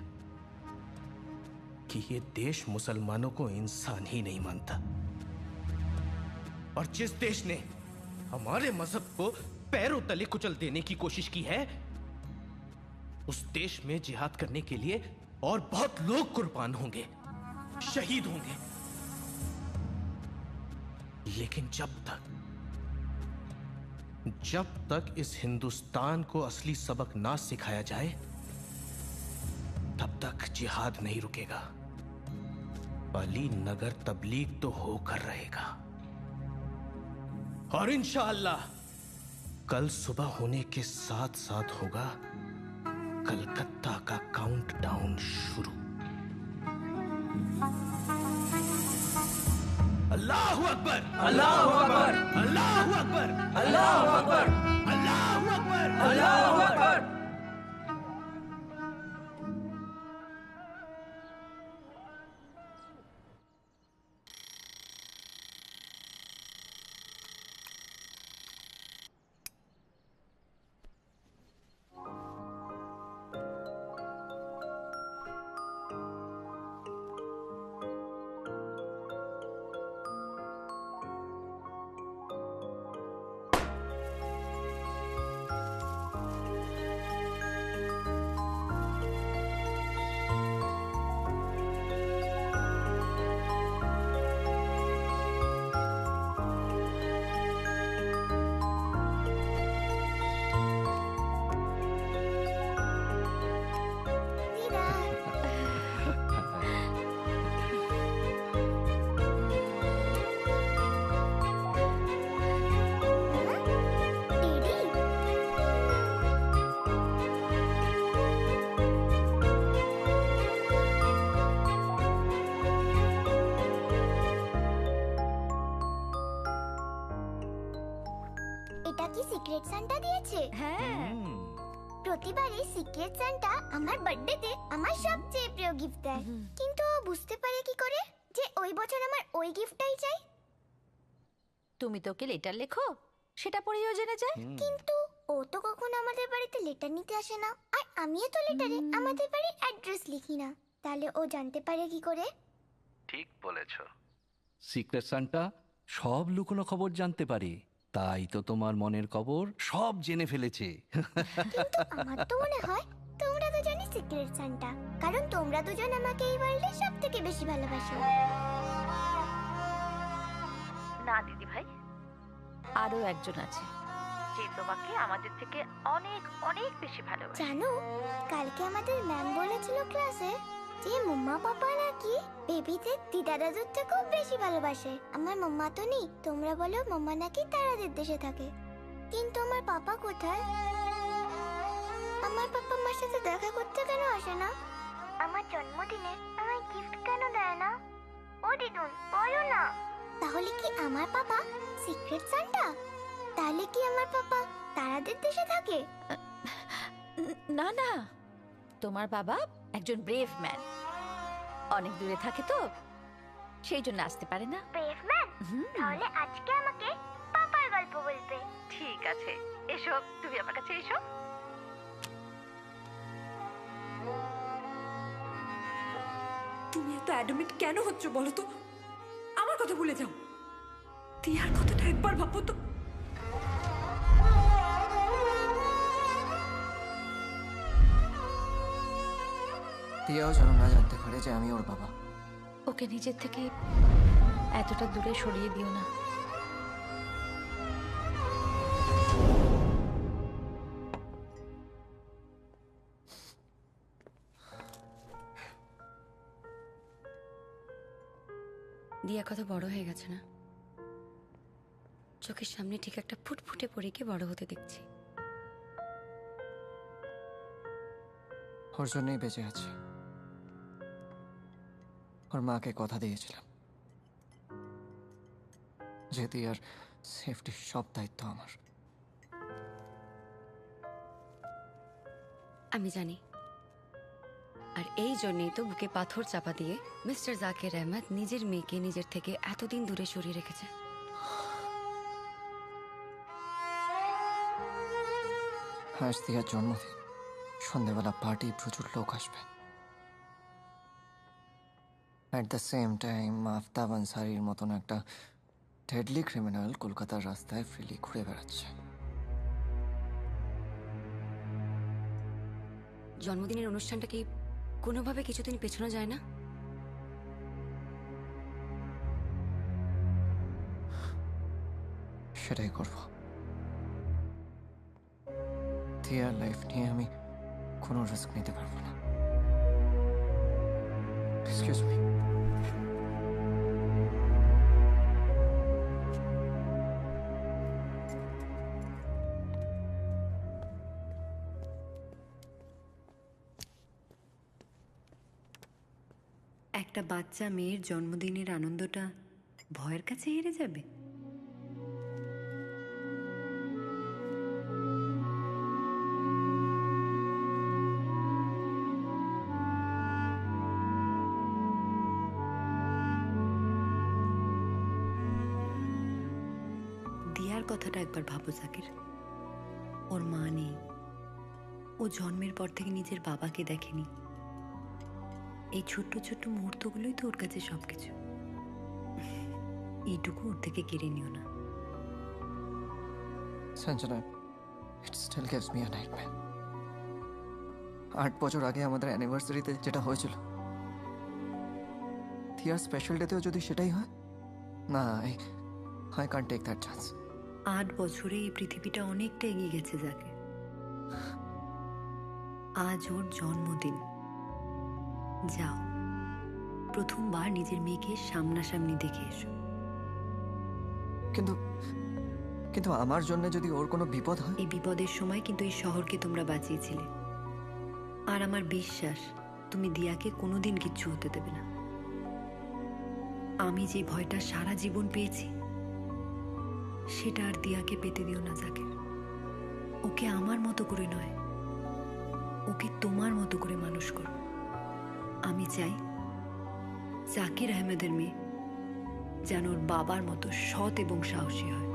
कि ये देश मुसलमानों को इंसान ही नहीं मानता, और जिस देश ने हमारे मजहब को पैरों तले कुचल देने की कोशिश की है, उस देश में जिहाद करने के लिए और बहुत लोग कुर्बान होंगे, शहीद होंगे। लेकिन जब तक इस हिंदुस्तान को असली सबक ना सिखाया जाए, तब तक जिहाद नहीं रुकेगा। अलीनगर तबलीग तो होकर रहेगा, और इंशाअल्लाह कल सुबह होने के साथ साथ होगा कलकत्ता का काउंटडाउन शुरू। अल्लाहु अकबर, अल्लाहु अकबर, अल्लाहु अकबर, अल्लाहु अकबर, अल्लाहु अकबर, अल्लाहु अकबर।
সিক্রেট সান্টা দিয়েছে?
হ্যাঁ,
প্রতিবারই সিক্রেট সান্টা আমার বার্থডেতে আমার সবচেয়ে প্রিয় গিফট দেয়, কিন্তু ও বুঝতে পারে কি করে যে ওই বছর আমার ওই গিফটটাই চাই?
তুমি তোকে লেটার লেখো, সেটা পড়েও জেনে যায়।
কিন্তু ও তো কখনো আমাদের বাড়িতে লেটার নিতে আসে না, আর আমিও তো লেটারে আমাদের বাড়ির অ্যাড্রেস লিখি না, তাহলে ও জানতে পারে কি করে?
ঠিক বলেছ, সিক্রেট সান্টা সব লুকোনো খবর জানতে পারে, তাই তো তোমার মনের খবর সব জেনে ফেলেছে।
কিন্তু আমার তো মনে হয় তোমরা দুজনই সিক্রেট সান্টা, কারণ তোমরা দুজন আমাকে এই ওয়ার্ল্ডে সবথেকে বেশি ভালোবাসো।
না দিদি ভাই, আরো একজন আছে যে তোমাকে আমাদের থেকে অনেক অনেক বেশি ভালোবাসে।
জানো, কালকে আমাদের ম্যাম বলেছিল ক্লাসে যে মাম্মা পাপা নাকি বেবিদের দিদা দাদুর থেকেও বেশি ভালোবাসে। আমার মাম্মা তো নেই, তোমরা বলো মাম্মা নাকি তারাদের দেশে থাকে, কিন্তু আমার পাপা কোথায়? আমার পাপা আমার সাথে দেখা করতে কেন আসে না? আমার জন্মদিনে আমায় গিফট কেন দেয় না? ও দিদুন বলো না। তাহলে কি আমার পাপা সিক্রেট সান্টা? তাহলে কি আমার পাপা তারাদের দেশে থাকে?
না না, তোমার বাবা একজন ব্রেভ ম্যান, অনেক দূরে থাকে তো সেই জন্য আসতে পারে না।
Brave man? তাহলে আজকে আমাকে পাপার গল্প বলবে।
ঠিক আছে, এসো, তুমি আমার কাছে এসো।
তুমি এত অ্যাডমিট কেন হচ্ছ বলো তো? আমার কথা ভুলে যাও, তিয়ার কথাটা একবার ভাবো তো।
তিয়াও যেন না জানতে পারে যে আমি ওর বাবা।
ওকে নিজের থেকে এতটা দূরে সরিয়ে দিও না।
দিয়া কত বড় হয়ে গেছে না, চোখের সামনে ঠিক একটা ফুটফুটে পরীকে বড় হতে দেখছি।
ওর জন্যই বেঁচে আছি। ওর মাকে কথা দিয়েছিলাম যে তিয়ার সেফটি সব দায়িত্ব আমার।
আমি জানি, আর এই জন্যই তো বুকে পাথর চাপা দিয়ে মিস্টার জাকির আহমেদ নিজের মেয়েকে নিজের থেকে এতদিন দূরে সরিয়ে রেখেছে।
আজ তিয়ার জন্মদিন, সন্ধ্যেবেলা পার্টি, প্রচুর লোক আসবে। At the same time Aftab আনসারির মতন একটা ডেডলি ক্রিমিনাল কলকাতার রাস্তায় ফ্রিলি ঘুরে বেড়াচ্ছে।
জন্মদিনের অনুষ্ঠানটা কি কোনোভাবে কিছুদিন পেছানো যায় না?
সেটাই করব। তিয়ার লাইফ নিয়ে আমি কোনো রিস্ক নিতে পারবো না। Excuse me.
একটা বাচ্চা মেয়ের জন্মদিনের আনন্দটা ভয়ের কাছে হেরে যাবে? দিয়ার কথাটা একবার ভাবো জাকির। ওর মা নেই, ও জন্মের পর থেকে নিজের বাবাকে দেখেনি। এই ছোট্ট ছোট্ট মুহূর্তগুলোই তো ওর কাছে সবকিছু। এইটুকু ওর থেকে কেড়ে নিও না।
Sanjana, it still gives me a nightmare. 8 বছর আগে আমাদের অ্যানিভার্সারিতে যেটা হয়েছিল, তিয়ার স্পেশাল ডেতেও যদি সেটাই হয়, না, I can't take that chance.
8 বছরে এই পৃথিবীটা অনেকটা এগিয়ে গেছে যাকে। আজ ওর জন্মদিন, যাও প্রথমবার নিজের মেয়েকে সামনাসামনি দেখে এসো।
কিন্তু কিন্তু আমার জন্য যদি ওর কোনো বিপদ হয়?
এই বিপদের সময় কিন্তু এই শহরকে তোমরা বাঁচিয়েছিলে, আর আমার বিশ্বাস তুমি দিয়াকে কোনোদিন কিচ্ছু হতে দেবে না। আমি যে ভয়টা সারা জীবন পেয়েছি সেটা আর দিয়াকে পেতে দিও না জাকির। ওকে আমার মতো করে নয়, ওকে তোমার মতো করে মানুষ করো। আমি চাই জাকির আহমেদের মেয়ে যেন ওর বাবার মতো সৎ এবং সাহসী হয়।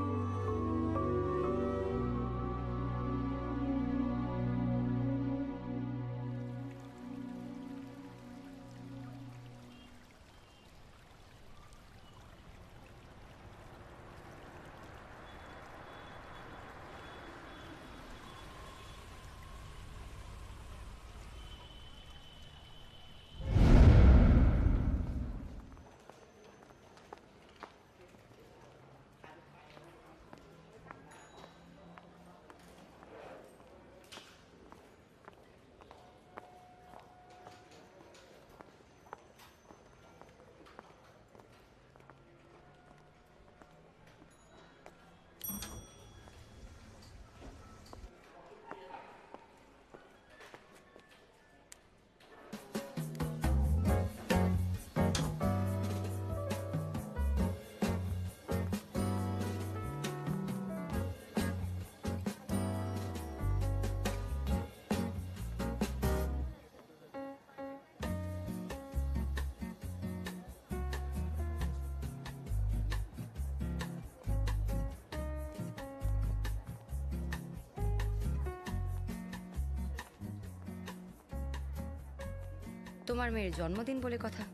তোমার মেয়ের জন্মদিন বলে কথা,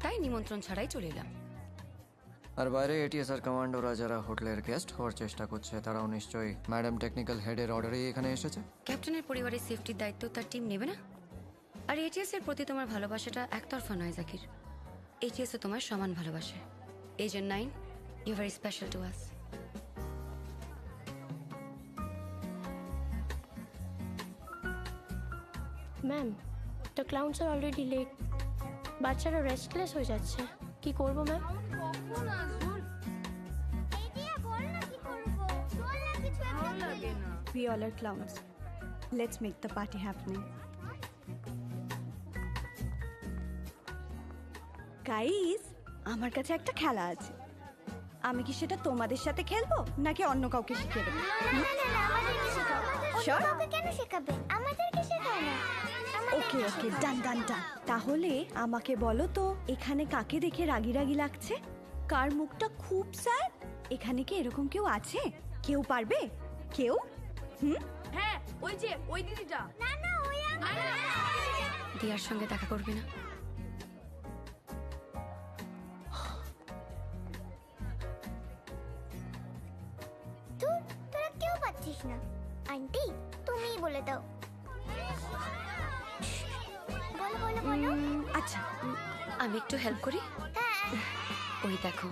তাই নিমন্ত্রণ ছাড়াই চলে এলাম।
আর বাইরে এটিএস আর কমান্ডোরা যারা হোটেলের গেস্ট হওয়ার চেষ্টা করছে তারাও নিশ্চয়ই ম্যাডাম টেকনিক্যাল হেডের অর্ডারেই এখানে এসেছে।
ক্যাপ্টেনের পরিবারের সেফটির দায়িত্ব তার টিম নেবে না? আর এটিএস এর প্রতি তোমার ভালোবাসাটা একতরফা নয় জাকির, এটিএস ও তোমার সমান ভালোবাসে। Agent 9, you very special to us.
Ma'am, the clowns are already late. বাচ্চারা রেস্টলেস হয়ে যাচ্ছে, কি করবো ma'am?
We all are clowns. Let's make the party happening. Guys, আমার কাছে একটা খেলা আছে। আমি কি সেটা তোমাদের সাথে খেলবো নাকি অন্য কাউকে শিখিয়ে দেবো? ওকে ওকে, ডান ডান ডান। তাহলে আমাকে বলো তো, এখানে কাকে দেখে রাগি রাগি লাগছে? কার মুখটা খুব স্যাড? এখানে কি এরকম কেউ আছে? কেউ পারবে? কেউ?
হ্যাঁ, ওই যে ওই দিদিটা।
না না, ওই
দিয়ার সঙ্গে দেখা করবে না?
তোরা কেউ পাচ্ছিস না। আন্টি, তুমিই বলে দাও। বলো বলো বলো।
আচ্ছা,
আমি একটু হেল্প করি। ওই দেখো,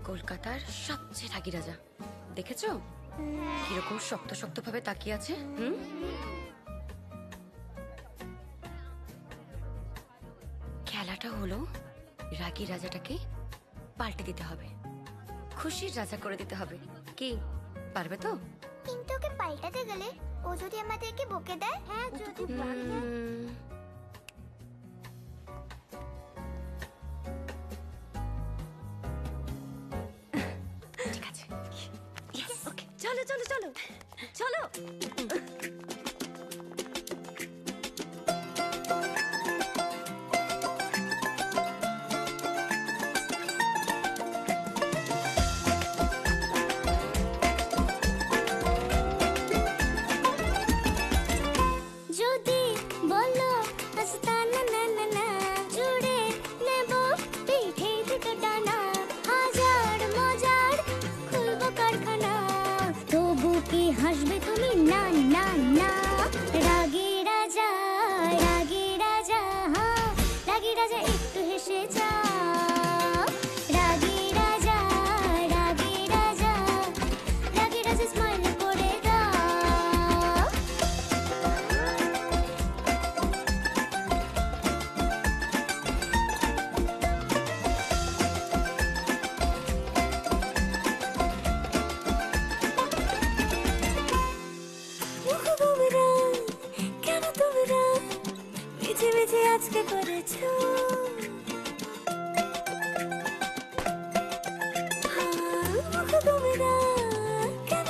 কলকাতার সবচেয়ে রাগী রাজা, দেখেছো কিরকম শক্ত শক্ত ভাবে তাকিয়ে আছে? খেলাটা হলো রাগী রাজাটাকে পাল্টে দিতে হবে, খুশির রাজা করে দিতে হবে। কি পারবে তো?
কিন্তু ওকে পাল্টাতে গেলে ও যদি আমাদেরকে বকে দেয়। হ্যাঁ, যদি
ঠিক আছে।
ওকে, চলো চলো চলো চলো।
যদি বলো আস্তানা না না না, জুড়ে নেব পিঠে থেকে টানা। হাজার মজার খুলবো কারখানা, তবু কি হাসবে তুমি? না না না। রাগী রাজা, রাগী রাজা, হ্যাঁ রাগী রাজা, একটু হেসে যা। রাগী রাজা, রাগী রাজা, রাগী রাজা স্মাইল করে দাও। কেন তোমরা মিছে মিছে আজকে করেছো? তোমরা কেন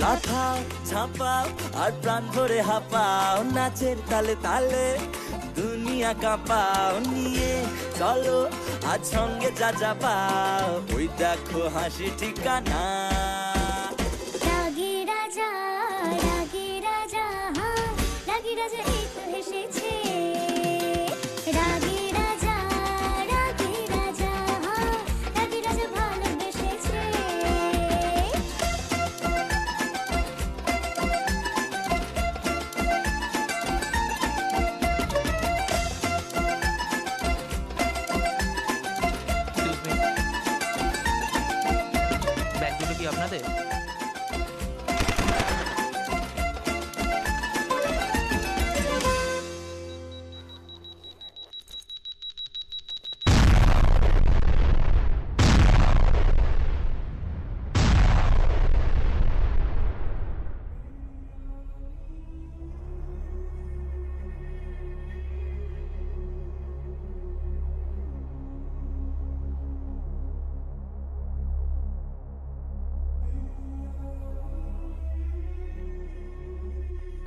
লাফাও ঝাঁপাও আর প্রাণ ভরে হাঁপাও, নাচের তালে তালে দুনিয়া কাঁপাও, নিয়ে চলো আজ সঙ্গে যা যা পাও, ওই দেখো হাসি ঠিকানা।
রাগী রাজা হ্যাঁ, রাগী রাজা এই তো এসেছে। রাগী রাজা হ্যাঁ, রাগী রাজা ভালোবেসেছে।
ব্যাগগুলো কি আপনাদের?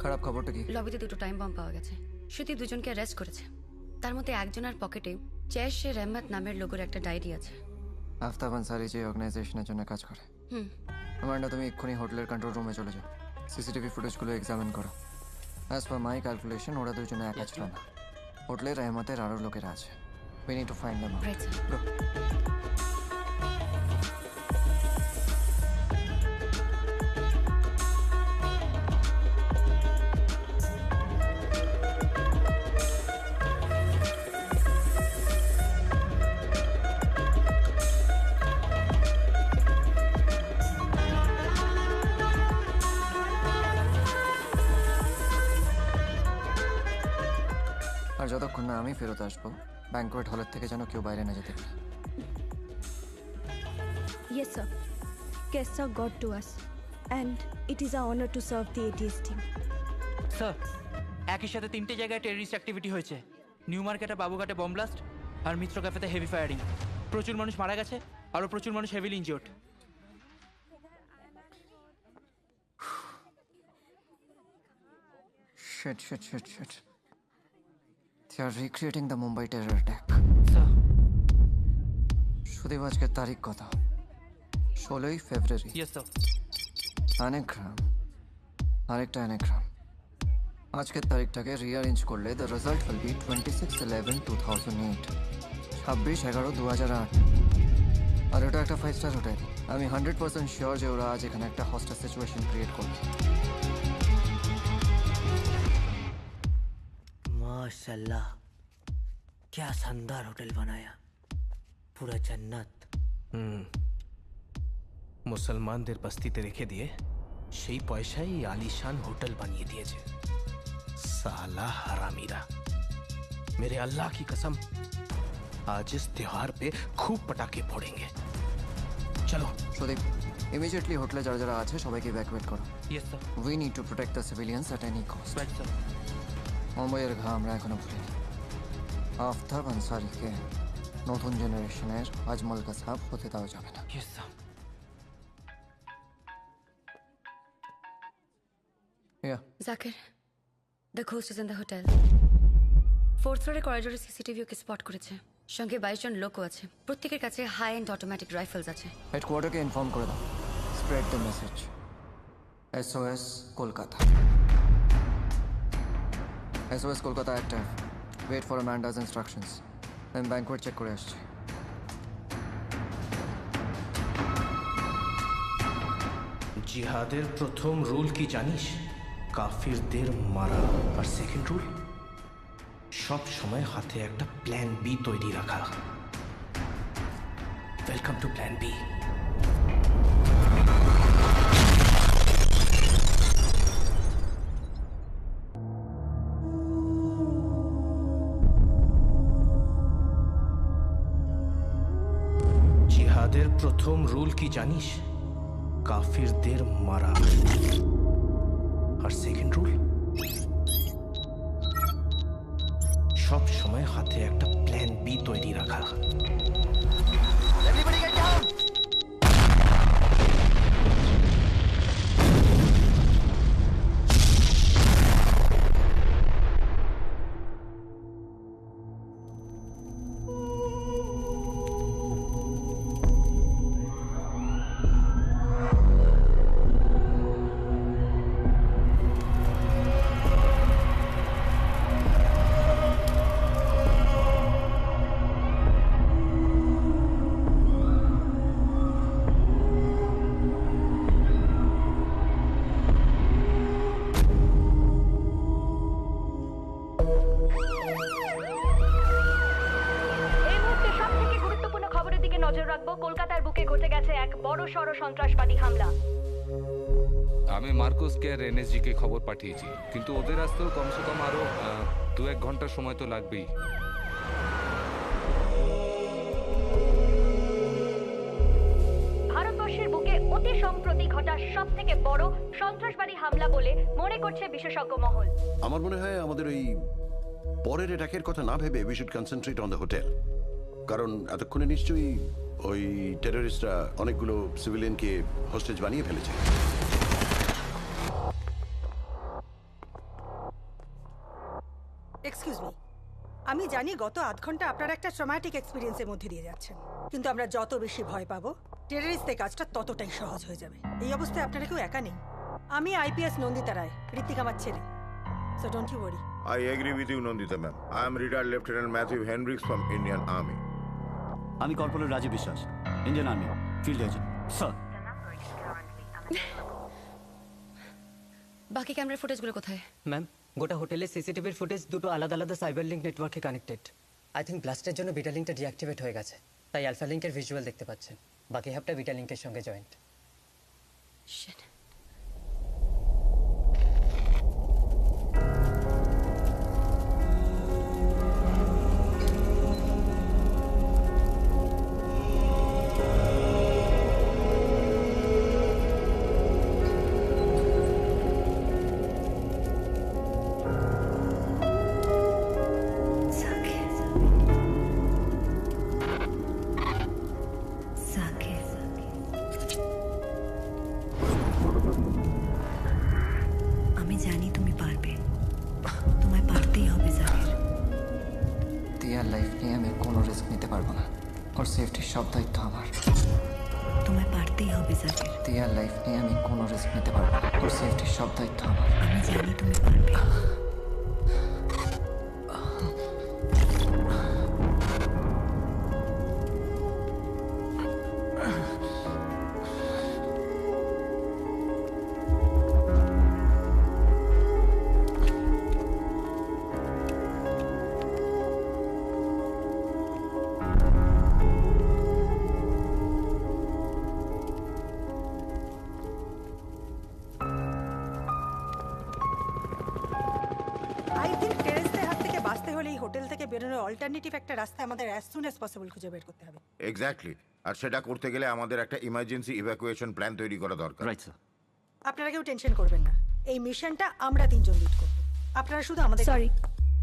খারাপ খবরটা কি?
লবিতে দুটো টাইম বম্ব পাওয়া গেছে। শ্রুতি দুজনকে অ্যারেস্ট করেছে। তার মধ্যে একজনের পকেটে জৈশ-এ রহমত নামের লোগোর একটা ডায়েরি আছে।
আফতাব আনসারি যে অর্গানাইজেশনের জন্য কাজ করে। আমান্ডা, তুমি এক্ষুনি হোটেলের কন্ট্রোল রুমে চলে যাও, সিসিটিভি ফুটেজগুলো এক্সামিন করো। অ্যাজ পার মাই ক্যালকুলেশন ওরা দুজনে একা ছিল না, হোটেলের রহমতের আরও লোকেরা আছে। We need to find them out. Go. আর যতক্ষণ না আমি ফেরত আসবো, ব্যাংকোয়েট হলের থেকে যেন কেউ বাইরে না যেতে পারে।
Yes, sir. Guests are God to us, and it is our honor to serve the ATS team.
Sir, একই সাথে 3টে জায়গায় টেররিস্ট অ্যাক্টিভিটি হয়েছে। নিউ মার্কেটে বাবুঘাটে বম ব্লাস্ট আর মিত্র ক্যাফেতে হেভি ফায়ারিং। প্রচুর মানুষ মারা গেছে, আরও প্রচুর মানুষ heavily injured.
Shit. They are recreating the Mumbai terror attack. Sudeb, আজকের তারিখ কত? 16ই ফেব্রুয়ারি।
Yes sir.
অ্যানাগ্রাম, আরেকটা অ্যানাগ্রাম। আজকের তারিখটাকে রিঅ্যারেঞ্জ করলে দ্য রেজাল্ট উইল বি 26/11/2008, 26/11/2008। আর ওটা একটা 5-স্টার হোটেল। আমি 100% শিওর যে ওরা আজ এখানে একটা হস্টেজ সিচুয়েশন ক্রিয়েট করবে।
माशाल्लाह, क्या शानदार होटल बनाया, पूरा जन्नत।
মুসলমানদের বস্তিতে রেখে দিয়ে সেই পয়সায় আলিशान होटल বানিয়ে দিয়েছে साला हरामीरा। मेरे अल्लाह की कसम, आज इस त्योहार पे खूब पटाखे फोड़ेंगे। चलो
সুদীপ, ইমিডিয়েটলি হোটেলে যারা যারা আছে সবাইকে ইভ্যাকুয়েট করো।
Yes sir.
We need to protect the civilians at any cost.
Right sir.
মুম্বাইয়ের ঘা আমরা এখনো ভুলিনি। আফতাব আনসারিকে নতুন জেনারেশনের আজমল কাসাব হতে দেওয়া যাবে না।
Yes sir.
Zakir, the ghost is in the hotel. 4th ফ্লোরের করিডোরে সিসিটিভি ওকে স্পট করেছে। সঙ্গে 22 জন লোকও আছে। প্রত্যেকের কাছে হাই এন্ড অটোমেটিক রাইফেলস আছে।
হেডকোয়ার্টারকে ইনফর্ম করে দাও, spread the message. SOS Kolkata. SOS Kolkata active. Wait for Amanda's instructions. আমি ব্যাংকোয়েট চেক করে আসছি।
জিহাদের প্রথম রুল কি জানিস? কাফিরদের মারা। আর সেকেন্ড রুল, সব সময় হাতে একটা প্ল্যান বি তৈরি রাখা। Welcome to plan B. জিহাদের প্রথম রুল কি জানিস? কাফিরদের মারা। আর সেকেন্ড রুল, সব সময় হাতে একটা প্ল্যান বি তৈরি রাখা।
Everybody get down!
নজর রাখবো। কলকাতার বুকে ঘটে গেছে এক বড় সড় সন্ত্রাসবাদী হামলা।
আমি মার্কোসকে আর এনএসজি কে খবর পাঠিয়েছি, কিন্তু ওদের আসতেও কমসে কম আরো 2-1 ঘন্টার সময় তো লাগবেই।
ভারতবর্ষের বুকে অতি সম্প্রতি ঘটা সব থেকে বড় সন্ত্রাসবাদী হামলা বলে মনে করছে বিশেষজ্ঞ মহল।
আমার মনে হয় আমাদের ওই পরের অ্যাটাকের কথা না ভেবে we should concentrate on the hotel, কারণ এতক্ষণে নিশ্চয়ই ওই টেররিস্টরা অনেকগুলো সিভিলিয়ানকে হোস্টেজ বানিয়ে ফেলেছে।
এক্সকিউজ মি, আমি জানি গত আধ ঘন্টা আপনারা একটা ট্রমাটিক এক্সপিরিয়েন্সের মধ্যে দিয়ে যাচ্ছেন, কিন্তু আমরা যত বেশি ভয় পাবো টেররিস্টদের কাজটা ততটাই সহজ হয়ে যাবে। এই অবস্থায় আপনারা কেউ একা নেই। আমি আইপিএস নন্দিতা রায়, ঋত্বিক আমার ছেলে, so don't you worry.
I agree with you, Nandita ma'am. I am retired Lieutenant Matthew Hendricks from Indian Army.
আমি কর্পোরাল রাজীব বিশ্বাস, Indian army, field agent. Sir,
বাকি ক্যামেরার ফুটেজগুলো কোথায়?
ম্যাম, গোটা হোটেলের সিসিটিভির ফুটেজ দুটো আলাদা আলাদা সাইবার লিঙ্ক নেটওয়ার্কে কানেক্টেড। আই থিঙ্ক ব্লাস্টের জন্য বিটা লিঙ্কটা ডিঅ্যাক্টিভেট হয়ে গেছে, তাই আলফা লিঙ্কের ভিজুয়াল দেখতে পাচ্ছেন। বাকি হাবটা বিটা লিঙ্কের সঙ্গে জয়েন্ট।
আমি জানি তুমি পারবে, তোমায় পারতেই হবে জাকির।
তিয়ার লাইফ নিয়ে আমি কোনো রিস্ক নিতে পারবো না, ওর সেফটির সব দায়িত্ব আমার।
তোমায় পারতেই হবে জাকির।
তিয়ার লাইফ নিয়ে আমি কোনো রিস্ক নিতে পারবো না, ওর সেফটির সব দায়িত্ব আমার।
আমি জানি তুমি পারবে।
আই থিঙ্ক টেররিস্টদের হাত থেকে বাঁচতে হলে এই হোটেল থেকে বেরোনোর অল্টারনেটিভ একটা রাস্তা আমাদের অ্যাজ সুন অ্যাজ পসিবল খুঁজে বের করতে হবে।
এক্স্যাক্টলি, আর সেটা করতে গেলে আমাদের একটা ইমার্জেন্সি ইভ্যাকুয়েশন প্ল্যান তৈরি করা দরকার।
Right sir.
আপনারা কেউ টেনশন করবেন না, এই মিশনটা আমরা তিনজন লিড করব। আপনারা শুধু আমাদের
সরি,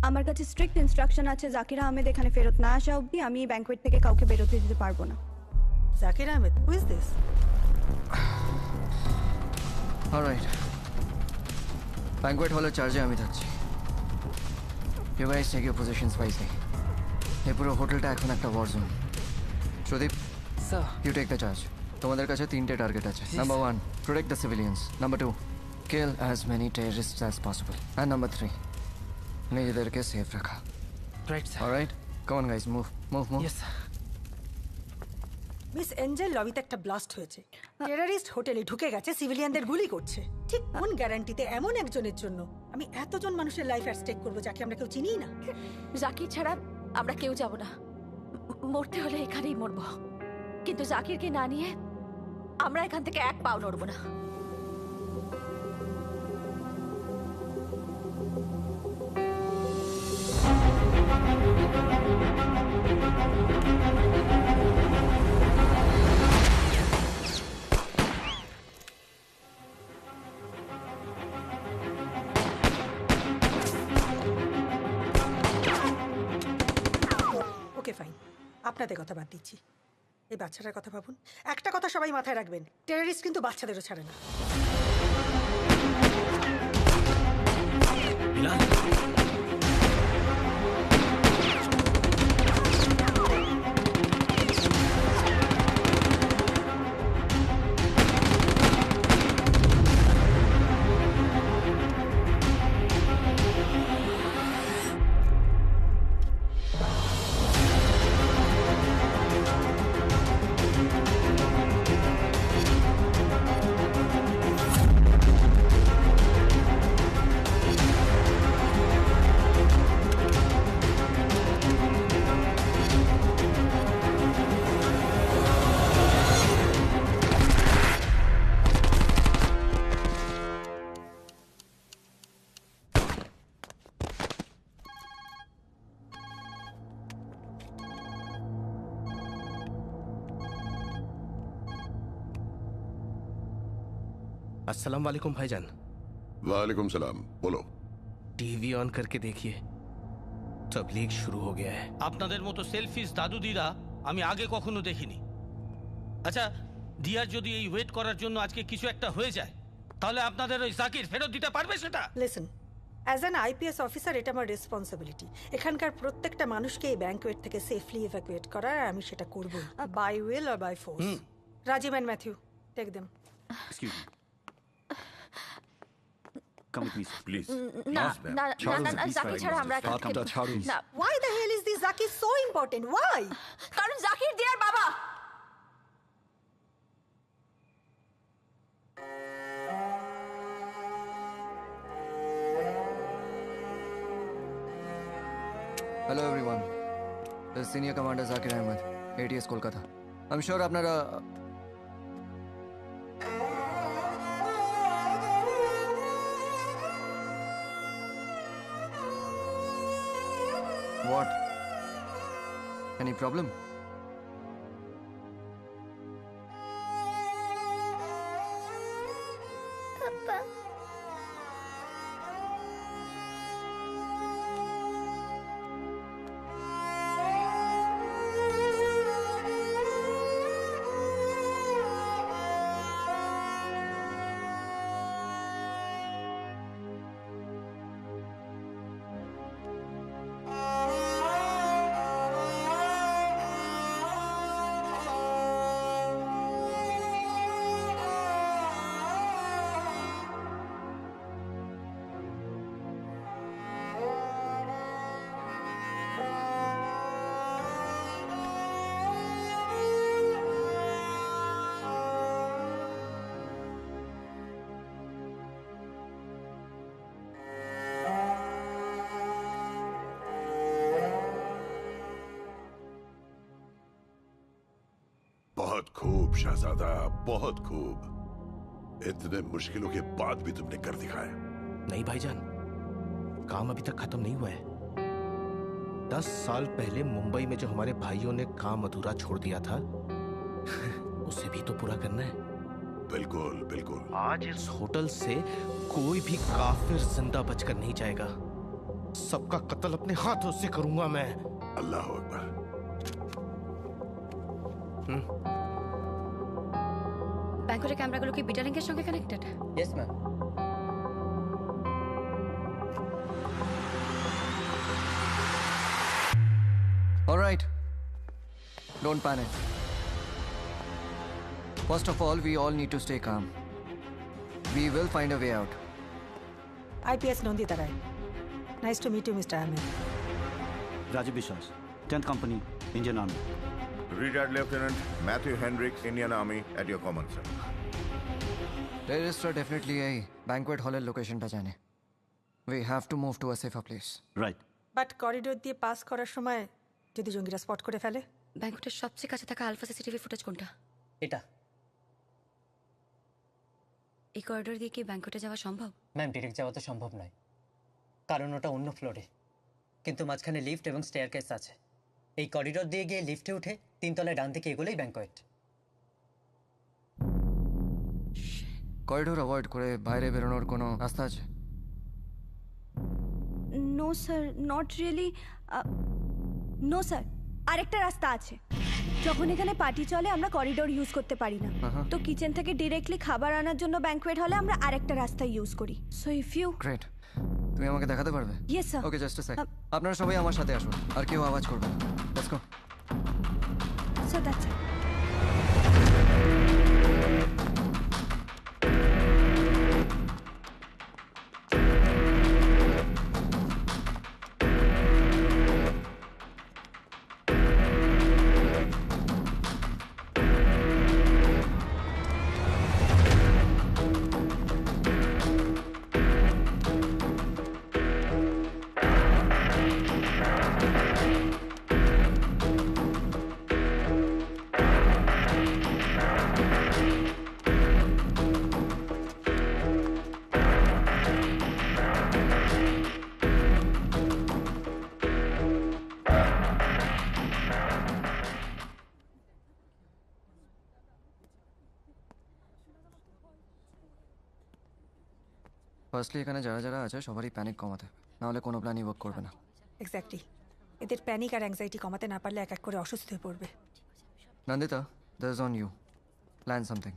আমার কাছে স্ট্রিক্ট ইনস্ট্রাকশন আছে জাকির আহমেদ এখানে ফেরত না আসা অবধি আমি এই ব্যাংকোয়েট থেকে কাউকে বেরোতে দিতে পারবো না।
Zakir Ahmed, who is this?
Alright, banquet হলের চার্জে আমি থাকছি। You guys take your positions wisely. এই পুরো হোটেলটা এখন একটা war zone. Sudip, you take the charge. তোমাদের কাছে 3টে টার্গেট আছে। Number 1, protect the civilians. Number 2, kill as many terrorists as possible. And number 3, নিজেদেরকে সেফ রাখা।
Right sir.
Alright, come on guys, move move move.
Yes sir.
Miss Angel লবিতে একটা blast হয়েছে। Terrorist হোটেলে ঢুকে গেছে, সিভিলিয়ানদের গুলি করছে। ঠিক কোন গ্যারান্টিতে এমন একজনের জন্য আমি এতজন মানুষের লাইফ অ্যাট স্টেক করবো যাকে আমরা কেউ চিনিই না?
জাকির ছাড়া আমরা কেউ যাব না। মরতে হলে এখানেই মরবো, কিন্তু জাকিরকে না নিয়ে আমরা এখান থেকে এক পাও নড়বো না।
ওকে ফাইন, আপনাদের কথা বাদ দিচ্ছি। এই বাচ্চাটার কথা ভাবুন। একটা কথা সবাই মাথায় রাখবেন, টেররিস্ট কিন্তু বাচ্চাদেরও ছাড়ে না।
अस्सलाम वालेकुम भाईजान।
वालेकुम सलाम, बोलो।
टीवी ऑन करके देखिए, तबलीग शुरू हो गया है।
আপনাদের মতো সেলফিশ দাদু দিদা আমি আগে কখনো দেখিনি। আচ্ছা, দিয়ার যদি এই ওয়েট করার জন্য আজকে কিছু একটা হয়ে যায়, তাহলে আপনাদের ওই জাকির ফেরত দিতে পারবে সেটা?
Listen, as an IPS officer এটা আমার রেসপন্সিবিলিটি। এখানকার প্রত্যেকটা মানুষকে এই ব্যাংকুয়েট থেকে সেফলি ইভ্যাকুয়েট করার, আর আমি সেটা করব by will or by force. Rajiv and Mathew, take them.
Excuse me. Come with me, sir. Please.
না না না না, জাকির ছাড়া আমরা না।
Why the hell is this Zakir so important? Why?
কারণ জাকির দিয়ার বাবা।
Hello everyone. This is Senior Commander Zakir Ahmed, ATS Kolkata. I'm sure আপনারা What? Any problem?
Papa.
बहुत खूब शहजादा, बहुत खूब। इतने मुश्किलों के बाद भी तुमने कर दिखाया।
नहीं भाईजान, काम अभी तक खत्म नहीं हुआ है। 10 साल पहले मुंबई में जो हमारे भाइयों ने काम अधूरा छोड़ दिया था उसे भी तो पूरा करना है।
बिल्कुल बिल्कुल।
आज इस होटल से कोई भी काफिर जिंदा बचकर नहीं जाएगा। सबका कत्ल अपने हाथों से करूंगा मैं।
अल्लाह अकबर।
ব্যাংকের ক্যামেরাগুলো কি বিটা লিংকের সঙ্গে connected?
Yes ma'am.
All right. Don't panic. First of all, we all need to stay calm. We will find a way out.
IPS Nandita Rai. Nice to meet you, Mr. Ahmed.
Rajiv Vishwas, 10th Company, Indian Army.
Retired Lieutenant Matthew Hendricks, Indian Army, at your command, sir.
Terrorists are definitely a banquet hall location টা জানে. We have to move to a safer place.
Right.
But corridor দিয়ে pass করার সময় যদি জঙ্গিরা spot করে ফেলে?
ব্যাংকটের সবচেয়ে কাছে থাকা আলফা সিসিটিভি ফুটেজ কোনটা?
এটা।
এই করিডোর দিয়ে কি ব্যাংকটে যাওয়া সম্ভব?
ম্যাম, ডিরেক্ট যাওয়া তো সম্ভব নয়, কারণ ওটা অন্য ফ্লোরে। কিন্তু মাঝখানে লিফট এবং স্টেয়ারকেস আছে। এই করিডোর দিয়ে গিয়ে লিফটে উঠে 3 তলায় ডান দিকে এগোলেই ব্যাংকোয়েট।
করিডোর অ্যাভয়েড করে বাইরে বেরোনোর কোনো রাস্তা আছে?
No sir, not really. No sir, আরেকটা রাস্তা আছে। যখন এখানে পার্টি চলে আমরা করিডোর ইউজ করতে পারি না, তো কিচেন থেকে ডিরেক্টলি খাবার আনার জন্য ব্যাংকুয়েট হলে আমরা আরেকটা রাস্তা ইউজ করি। সো ইফ ইউ
গ্রেট, তুমি আমাকে দেখাতে পারবে?
Yes sir.
Okay, just a sec. আপনারা সবাই আমার সাথে আসুন, আর কেউ আওয়াজ করবে না। Let's go.
Sir, that's it.
Firstly এখানে যারা যারা আছে সবারই প্যানিক কমাতে হবে, নাহলে কোনো প্ল্যানই ওয়ার্ক করবে না।
এক্স্যাক্টলি, এদের প্যানিক আর অ্যাংজাইটি কমাতে না পারলে এক এক করে অসুস্থ হয়ে পড়বে।
Nandita, this is on you, plan something.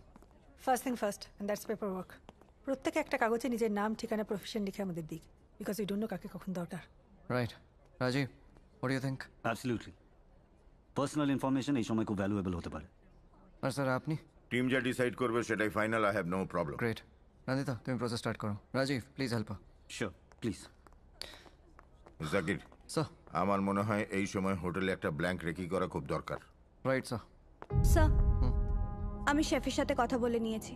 First thing first, and that's paper work. প্রত্যেকে একটা কাগজে নিজের নাম, ঠিকানা, প্রফেশন লিখে আমাদের দিক, বিকজ উই ডোন্ট নো কাকে কখন দরকার।
Right. Rajiv, what do you think?
Absolutely, personal information এই সময় খুব ভ্যালুয়েবল হতে পারে।
আর স্যার আপনি?
টিম যা ডিসাইড করবে সেটাই final, I have no problem.
Great. Nandita, তুমি প্রসেস স্টার্ট করো। Rajiv, please help.
Sure, please.
Zakir
sir,
আমার মনে হয় এই সময় হোটেলে একটা ব্ল্যাঙ্ক রেকি করা খুব দরকার।
Right sir.
স্যার, আমি শেফের সাথে কথা বলে নিয়েছি।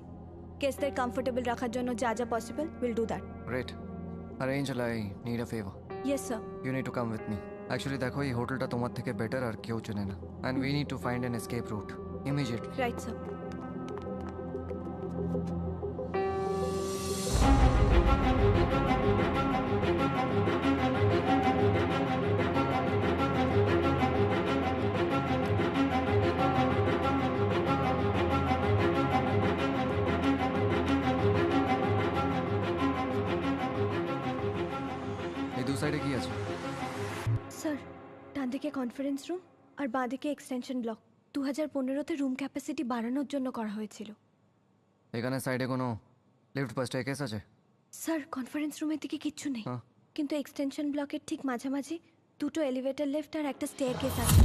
কেসদের কমফোর্টেবল রাখার জন্য যা যা possible will do that.
Great. আর Angel, I need a favour.
Yes sir.
You need to come with me. Actually দেখো, এই হোটেলটা তোমার থেকে বেটার আর কেউ চেনে না, and we need to find an escape route immediately.
Right sir.
এই দু সাইডে কি আছে?
স্যার, ডান দিকে কনফারেন্স রুম আর বাঁ দিকে এক্সটেনশন ব্লক। 2015-তে রুম ক্যাপাসিটি বাড়ানোর জন্য করা হয়েছিল।
এখানে সাইডে কোনো লিফট বা স্টেয়ারকেস আছে?
স্যার, কনফারেন্স রুমের দিকে কিচ্ছু নেই, কিন্তু এক্সটেনশন ব্লকের ঠিক মাঝামাঝি দুটো এলিভেটর লিফট আর একটা স্টেয়ারকেস আছে।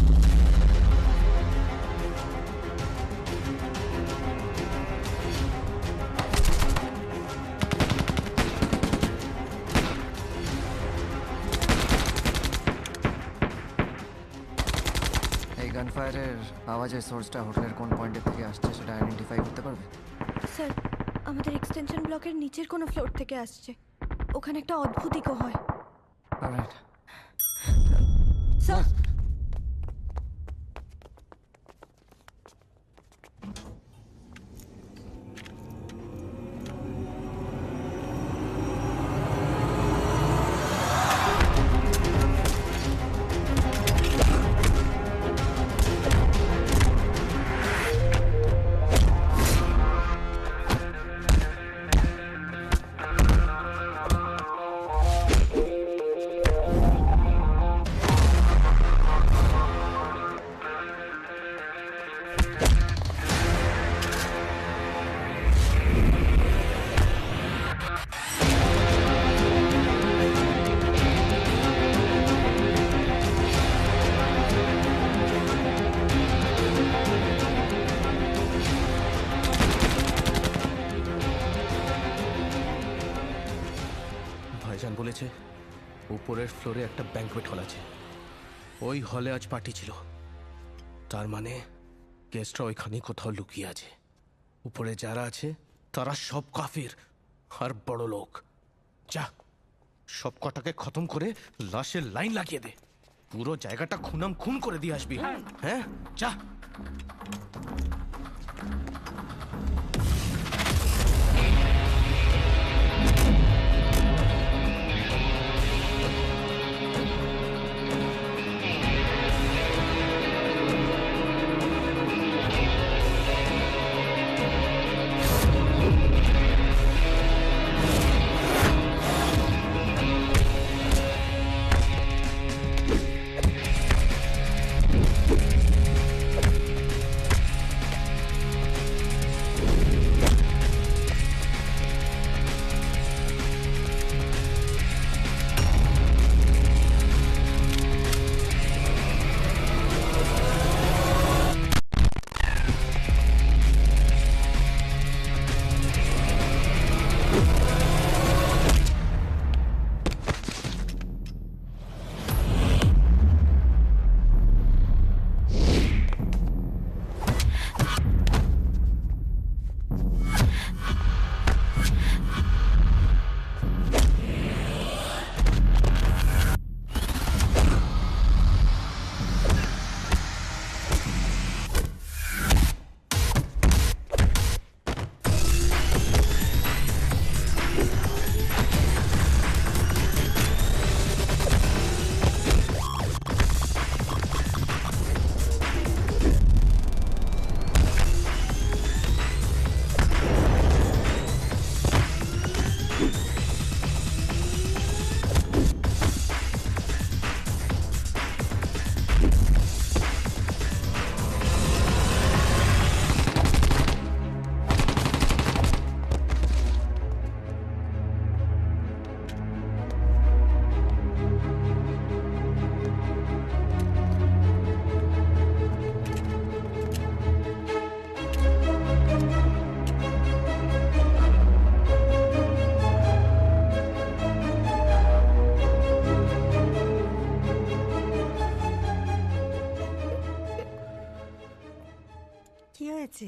এই গানফায়ারের আওয়াজের সোর্সটা হোটেলের কোন পয়েন্টের থেকে আসছে সেটা আইডেন্টিফাই করতে পারবে?
স্যার, আমাদের এক্সটেনশন ব্লকের নিচের কোনো ফ্লোর থেকে আসছে। ওখানে একটা অদ্ভুত ইকো হয়।
অলরাইট।
স্যার,
ভাইজান বলেছে উপরের ফ্লোরে একটা ব্যাংকুয়েট হল আছে, ওই হলে আজ পার্টি ছিল। তার মানে গেস্টরা ওইখানেই কোথাও লুকিয়ে আছে। উপরে যারা আছে তারা সব কাফির আর বড় লোক। যা, সব কটাকে খতম করে লাশের লাইন লাগিয়ে দে, পুরো জায়গাটা খুনাম খুন করে দিয়ে আসবি। হ্যাঁ, যা।
কি হয়েছে,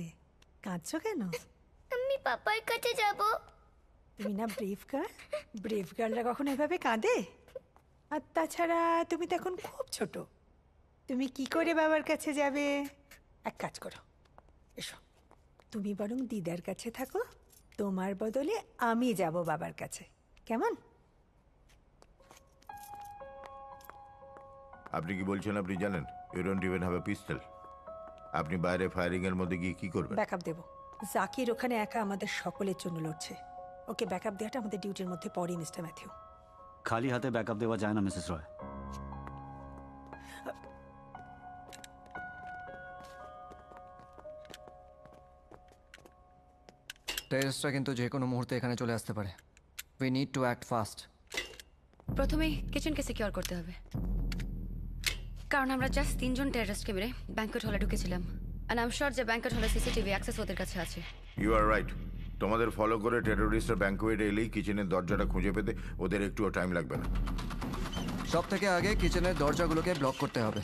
কাঁদছো কেন?
আমি পাপার কাছে যাব।
তুমি না ব্রেভ গার্ল, ব্রেভ গার্লরা কখনো এভাবে কাঁদে? আর তাছাড়া তুমি তো এখন খুব ছোট, তুমি কি করে বাবার কাছে যাবে? এক কাজ করো, এসো, তুমি বরং দিদার কাছে থাকো, তোমার বদলে আমি যাব বাবার কাছে, কেমন?
আপনি কি বলছেন আপনি জানেন you don't even have a pistol? আপনি বাইরে ফায়ারিং এর মধ্যে গিয়ে কি করবেন?
ব্যাকআপ দেব। জাকির ওখানে একা আমাদের সকলের জন্য লড়ছে, ওকে ব্যাকআপ দেওয়াটা আমাদের ডিউটির মধ্যে পড়ে মিস্টার ম্যাথিউ।
খালি হাতে ব্যাকআপ দেওয়া যায় না মিসেস রয়।
টেররিস্টরা কিন্তু যে কোনো মুহূর্তে এখানে চলে আসতে পারে। We need two act fast.
প্রথমেই কিচেনকে সিকিউর করতে হবে, কারণ আমরা জাস্ট 3 জন টেররিস্টকে মেরে ব্যাংকোয়েট হলে ঢুকেছিলাম। আর আই এম শিওর যে ব্যাংকোয়েট হলে সিসিটিভি অ্যাক্সেস ওদের কাছে আছে।
You are right. তোমাদের ফলো করে টেররিস্টরা ব্যাংকুয়েটে এলেই কিচেনের দরজাটা খুঁজে পেতে ওদের একটুও টাইম লাগবে না।
সব থেকে আগে কিচেনের দরজাগুলোকে ব্লক করতে হবে।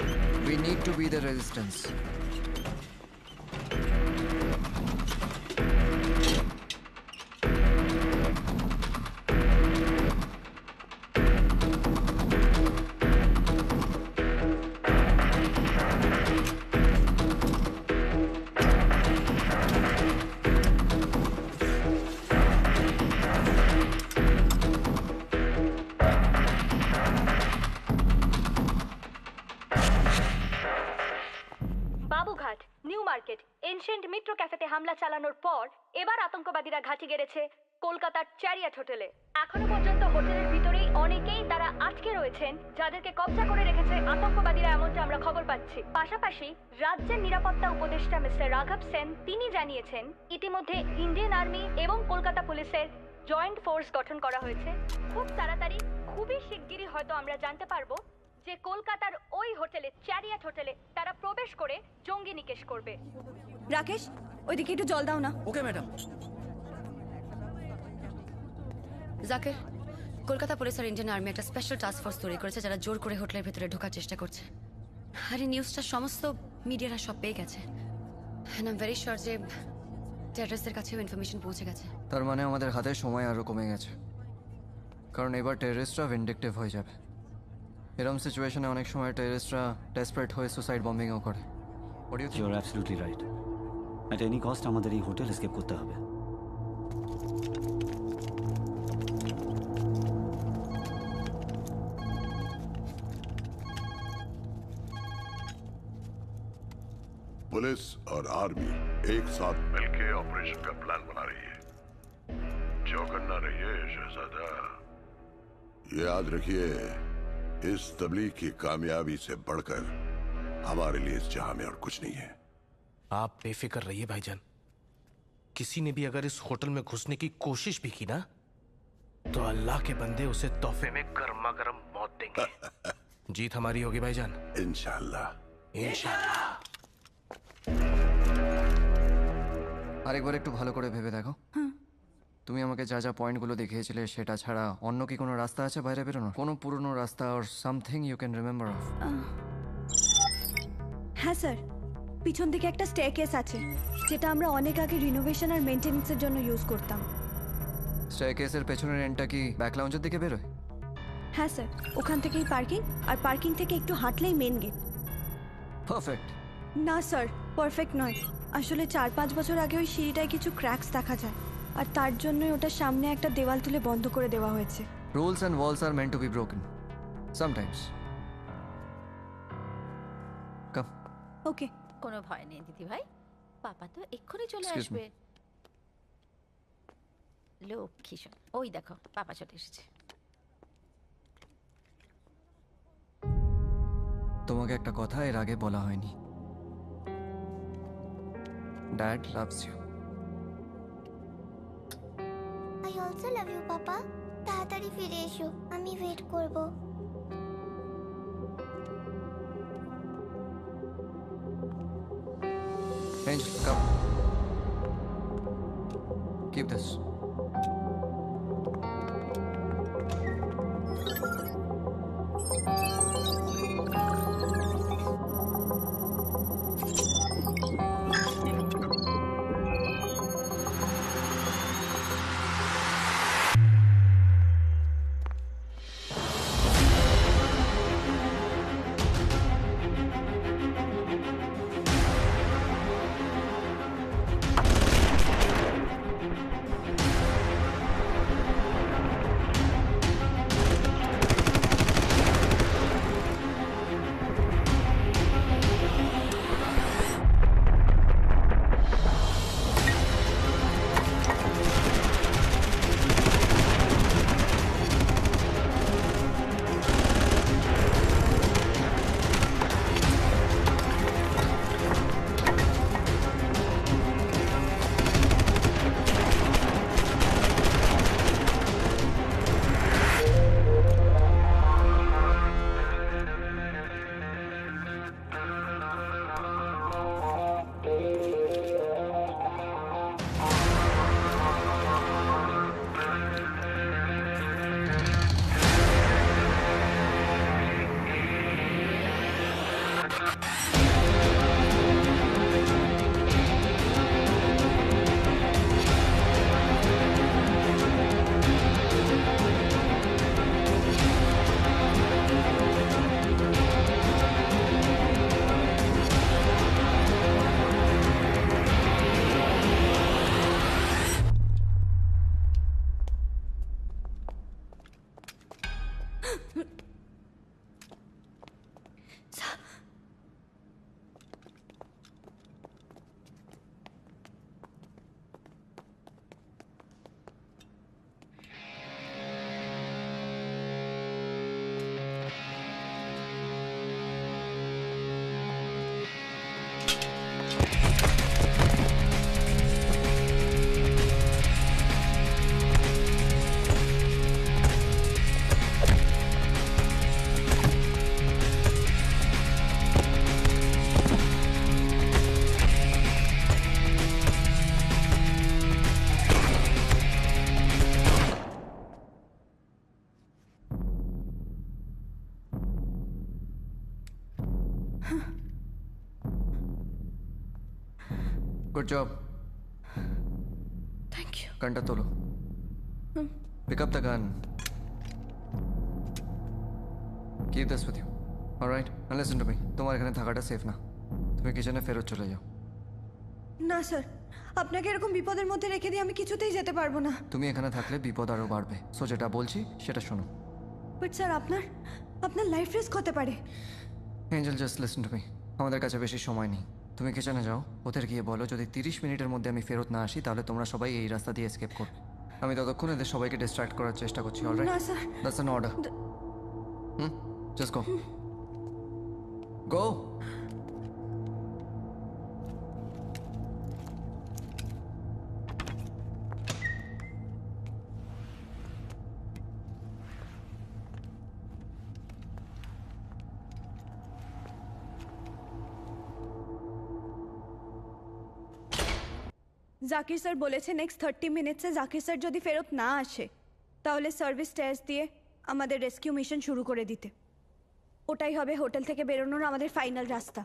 We need to be the resistance.
Babughat, new market, ancient Mitra ক্যাফেতে হামলা চালানোর পর এবার আতঙ্কবাদীরা ঘাঁটি গেড়েছে কলকাতার চ্যারিয়ট হোটেলে। এখনো পর্যন্ত হোটেলের ভিতরেই অনেকেই তারা আটকে রয়েছেন, যাদেরকে কবজা করে রেখেছে আতঙ্কবাদীরা, এমনটা আমরা খবর পাচ্ছি। পাশাপাশি রাজ্যের নিরাপত্তা উপদেষ্টা মিস্টার রাঘব সেন তিনি জানিয়েছেন ইতিমধ্যে ইন্ডিয়ান আর্মি এবং কলকাতা পুলিশের জয়েন্ট ফোর্স গঠন করা হয়েছে। খুব তাড়াতাড়ি, খুবই শিগগিরই হয়তো আমরা জানতে পারবো যে কলকাতার ওই হোটেলে, চ্যারিয়ট হোটেলে তারা প্রবেশ করে জঙ্গি নিকেশ করবে।
রাকেশ, ওইদিকে একটু জল দাও না।
Okay madam.
Zakir, Kolkata police আর ইন্ডিয়ান আর্মি একটা স্পেশাল টাস্ক ফোর্স তৈরি করেছে, যারা জোর করে হোটেলের ভেতরে ঢোকার চেষ্টা করছে। আর এই নিউজটা সমস্ত মিডিয়ারা সব পেয়ে গেছে। And I am very sure যে টেররিস্টদের কাছেও ইনফরমেশন পৌঁছে গেছে।
তার মানে আমাদের হাতে সময় আরও কমে গেছে, কারণ এবার টেররিস্টরা ভিন্ডিকটিভ হয়ে যাবে। এরকম সিচুয়েশনে অনেক সময় টেররিস্টরা ডেসপারেট হয়ে সুসাইড বম্বিংও করে।
You are absolutely right. At any cost আমাদের এই হোটেল এসকেপ করতে হবে।
पुलिस और आर्मी एक साथ मिलकर ऑपरेशन का प्लान बना रही है। जो करना रहिए शहजादा, ये याद रखिए, इस तबलीग की कामयाबी से बढ़कर हमारे लिए इस जहां में और कुछ नहीं है।
आप बेफिक्र रहिए भाईजान, किसी ने भी अगर इस होटल में घुसने की कोशिश भी की ना, तो अल्लाह के बंदे उसे तोहफे में गर्मा गर्म मौत देंगे। जीत हमारी होगी भाईजान,
इंशाल्लाह।
इंशाल्लाह।
আরেকবার একটু ভালো করে ভেবে দেখো, তুমি আমাকে যা যা পয়েন্টগুলো দেখিয়েছিলে সেটা ছাড়া অন্য কি কোনো রাস্তা আছে বাইরে বেরোনোর? কোনো পুরনো রাস্তা or something you can remember of?
হ্যাঁ স্যার, পিছন দিকে একটা স্টেয়ারকেস আছে, যেটা আমরা অনেক আগে রিনোভেশন আর মেইনটেনেন্সের জন্য ইউজ করতাম।
স্টেয়ারকেসের পেছনের এন্ডটা কি ব্যাক লাউঞ্জের দিকে বেরোয়?
হ্যাঁ স্যার, ওখান থেকেই পার্কিং, আর পার্কিং থেকে একটু হাঁটলেই মেন গেট।
পারফেক্ট।
না স্যার, পারফেক্ট নয়। আসলে 4-5 বছর আগে ওই সিঁড়িটায় কিছু ক্র্যাকস দেখা যায়, আর তার জন্যই ওটার সামনে একটা দেওয়াল তুলে বন্ধ করে দেওয়া হয়েছে।
Rules and walls are meant to be broken sometimes. Calm.
Okay.
কোনো ভয় নেই দিদি ভাই, পাপা তো এক্ষুনি চলে
Excuse me.
আসবে। লক্ষ্মী শোন, ওই দেখো পাপা চলে এসেছে।
তোমাকে একটা কথা এর আগে বলা হয়নি, dad loves you.
I also love you papa. তাড়াতাড়ি ফিরে এসো, আমি ওয়েট করব।
Angel, come. Keep this. Good job.
Thank ইউ।
গানটা তোলো। Pick up the gun. Keep this with you, alright? And listen to me, তোমার এখানে থাকাটা সেফ না। তুমি কিচেনে ফেরত চলে যাও।
না স্যার, আপনাকে এরকম বিপদের মধ্যে রেখে দিয়ে আমি কিছুতেই যেতে পারবো না।
তুমি এখানে থাকলে বিপদ আরও বাড়বে। সো যেটা বলছি সেটা শোনো।
বাট স্যার, আপনার লাইফ রিস্ক হতে পারে।
Angel, just listen to me, আমাদের কাছে বেশি সময় নেই। তুমি কিচেনে যাও, ওদের গিয়ে বলো যদি 30 মিনিটের মধ্যে আমি ফেরত না আসি তাহলে তোমরা সবাই এই রাস্তা দিয়ে এসকেপ করবে। আমি ততক্ষণ এদের সবাইকে ডিস্ট্র্যাক্ট করার চেষ্টা করছি। অলরাইট?
না sir.
That's an order. Just go. Go.
Zakir sir বলেছে নেক্সট 30 মিনিটসে জাকির স্যার যদি ফেরত না আসে তাহলে সার্ভিস স্টেয়ার্স দিয়ে আমাদের রেস্কিউ মিশন শুরু করে দিতে। ওটাই হবে হোটেল থেকে বেরোনোর আমাদের ফাইনাল রাস্তা।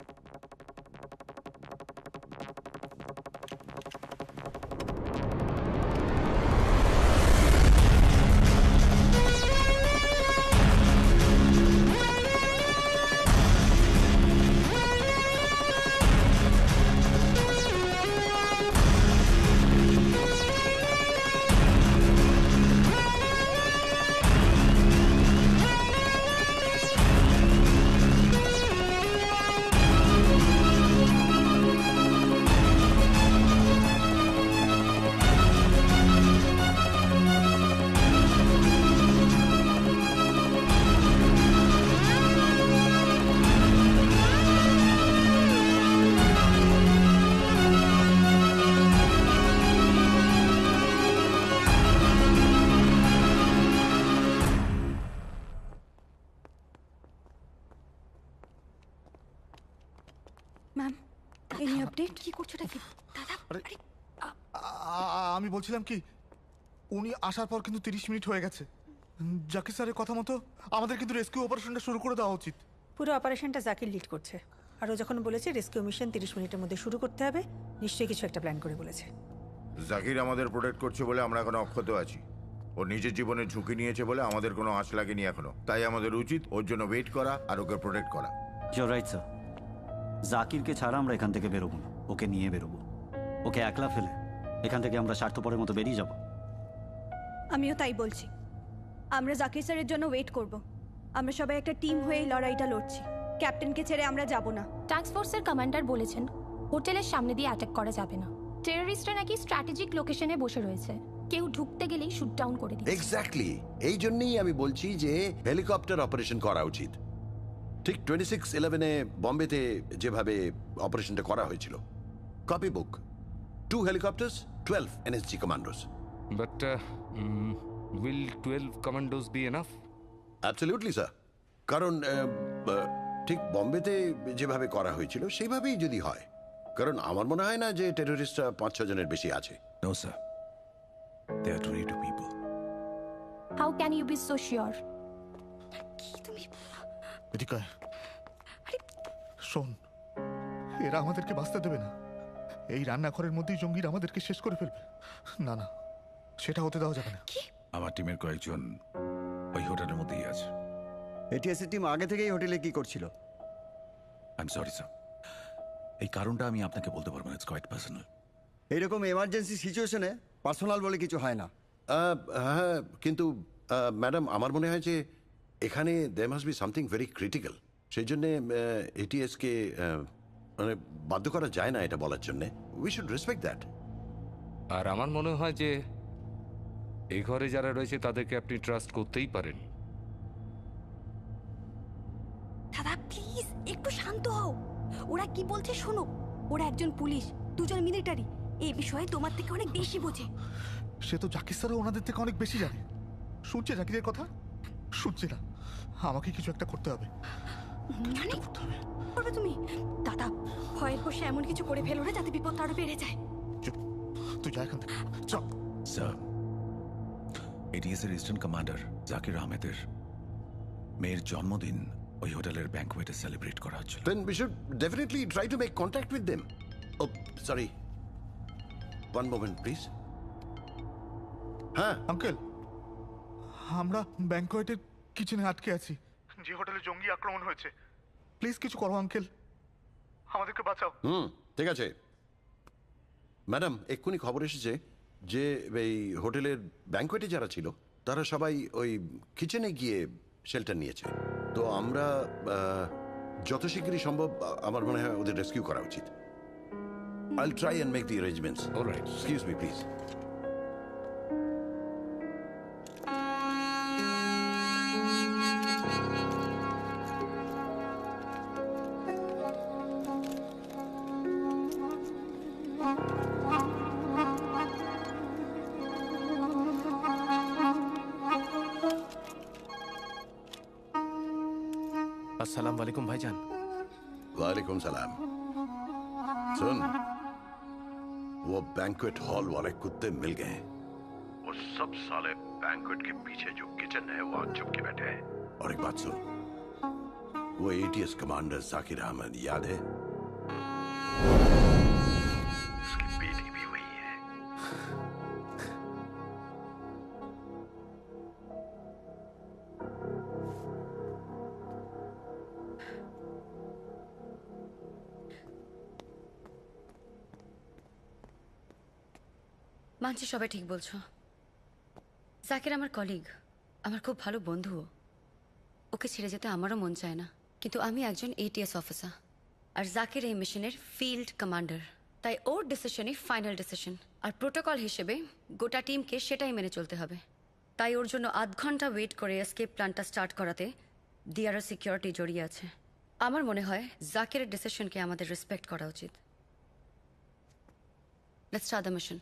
Ma'am, any update? কি করছো নাকি দাদা?
আমি বলছিলাম কি, উনি আসার পর কিন্তু 30 মিনিট হয়ে গেছে। জাকির স্যারের কথা মতো আমাদের কিন্তু রেস্কিউ অপারেশনটা শুরু করে দেওয়া উচিত।
পুরো অপারেশনটা জাকির লিড করছে, আর ও যখন বলেছে রেস্কিউ মিশন 30 মিনিটের মধ্যে শুরু করতে হবে, নিশ্চয়ই কিছু একটা প্ল্যান করে বলেছে।
জাকির আমাদের প্রোটেক্ট করছে বলে আমরা এখনো অক্ষত আছি। ও নিজের জীবনের ঝুঁকি নিয়েছে বলে আমাদের কোনো আঁচ লাগেনি এখনো। তাই আমাদের উচিত ওর জন্য ওয়েট করা আর ওকে প্রোটেক্ট করা।
Your right sir. জাকিরকে ছাড়া আমরা এখান থেকে বেরোবো না, ওকে নিয়ে বেরোবো। ওকে একলা ফেলে এখান থেকে আমরা স্বার্থপরের মতো বেরিয়ে যাব।
আমিও তাই বলছি। আমরা জাকির স্যারের জন্য ওয়েট করব। আমরা সবাই একটা টিম হয়ে এই লড়াইটা লড়ছি। ক্যাপ্টেনকে ছেড়ে আমরা যাব না।
টাস্ক ফোর্সের কমান্ডার বলেছেন হোটেলের সামনে দিয়ে অ্যাটাক করা যাবে না। টেররিস্টরা নাকি স্ট্র্যাটেজিক লোকেশনে বসে রয়েছে, কেউ ঢুকতে গেলেই শুট ডাউন করে দিচ্ছে।
এক্স্যাক্টলি, এই জন্যই আমি বলছি যে হেলিকপ্টার অপারেশন করা উচিত। ঠিক 26/11-এ বম্বেতে যেভাবে অপারেশনটা করা হয়েছিল। Copy book, 2 helicopters, 12 NSG commandos.
But will 12 commandos be enough?
Absolutely sir. কারণ ঠিক বম্বেতে যেভাবে করা হয়েছিল সেইভাবেই যদি হয়, কারণ আমার মনে হয় না যে টেররিস্টরা 5-6 জনের বেশি আছে।
No sir, they are 22 people.
How can you be so sure?
এদিকে শোন, এরা আমাদেরকে বাঁচতে দেবে না। এই রান্নাঘরের মধ্যেই জঙ্গিরা আমাদেরকে শেষ করে ফেলবে। না না, সেটা হতে দেওয়া যাবে না।
আমার টিমের কয়েকজন ওই হোটেলের মধ্যেই আছে।
এটিএসের টিম আগে থেকেই হোটেলে কি করছিল?
আই এম সরি স্যার, এই কারণটা আমি আপনাকে বলতে পারবো না। It's quite personal.
এইরকম এমার্জেন্সি সিচুয়েশনে পার্সোনাল বলে কিছু হয় না।
হ্যাঁ, কিন্তু ম্যাডাম আমার মনে হয় যে এখানে they must be something very critical. সেই জন্যে এটিএসকে মানে বাধ্য করা যায় না এটা বলার জন্যে। We should respect that.
আর আমার মনে হয় যে এই ঘরে যারা রয়েছে তাদেরকে আপনি ট্রাস্ট করতেই পারেন।
দাদা প্লিজ একটু শান্ত হও। ওরা কি বলছে শোনো। ওরা একজন পুলিশ, দুজন মিলিটারি। এই বিষয়ে তোমার থেকে অনেক বেশি বোঝে।
সে তো জাকির স্যারও ওনাদের থেকে অনেক বেশি জানে। শুনছে জাকিরের কথা? শুনছে না। আমাকে কিছু একটা করতে হবে।
করবে তুমি? দাদা ভয়ের বসে এমন কিছু করে ফেলো না যাতে বিপদটা আরো বেড়ে যায়।
তুই যা এখান থেকে। চল
স্যার, এটিএস এর ইস্টার্ন কমান্ডার জাকির আহমেদের মেয়ের জন্মদিন ওই হোটেলের ব্যাংকুয়েটে সেলিব্রেট করা হচ্ছিল।
Then we should definitely try to make contact with them. Oh, sorry. One moment please. হ্যাঁ
আঙ্কেল, আমরা ব্যাংকোয়েটের কিচেনে আটকে আছি, যে হোটেলে জঙ্গি আক্রমণ হয়েছে। প্লিজ কিছু করো আঙ্কেল, আমাদেরকে বাঁচাও।
ঠিক আছে ম্যাডাম, এক্ষুনি খবর এসেছে যে এই হোটেলের ব্যাংকোয়েটে যারা ছিল তারা সবাই ওই কিচেনে গিয়ে শেল্টার নিয়েছে। তো আমরা যত শীঘ্রই সম্ভব আমার মনে হয় ওদের রেস্কিউ করা উচিত। I'll try and make the arrangements.
All right.
Excuse me, please.
अस्सलाम वालेकुम भाईजान।
वालेकुम सलाम। सुन, वो बैंक्वेट हॉल वाले कुत्ते मिल गए। वो सब साले बैंक्वेट के पीछे जो किचन है वहां छुप के बैठे हैं। और एक बात सुन, वो एटीएस कमांडर जाकिर अहमद याद है? उसकी बेटी भी वही है।
মানছি সবাই ঠিক বলছো। জাকির আমার কলিগ, আমার খুব ভালো বন্ধুও। ওকে ছেড়ে যেতে আমারও মন চায় না, কিন্তু আমি একজন এটিএস অফিসার আর জাকির এই মিশনের ফিল্ড কমান্ডার। তাই ওর ডিসিশনই ফাইনাল ডিসিশন, আর প্রোটোকল হিসেবে গোটা টিমকে সেটাই মেনে চলতে হবে। তাই ওর জন্য আধ ঘন্টা ওয়েট করে এসকেপ প্ল্যানটা স্টার্ট করাতে ডিআরও সিকিউরিটি জড়িয়ে আছে। আমার মনে হয় জাকিরের ডিসিশনকে আমাদের রেসপেক্ট করা উচিত। Let's start the mission.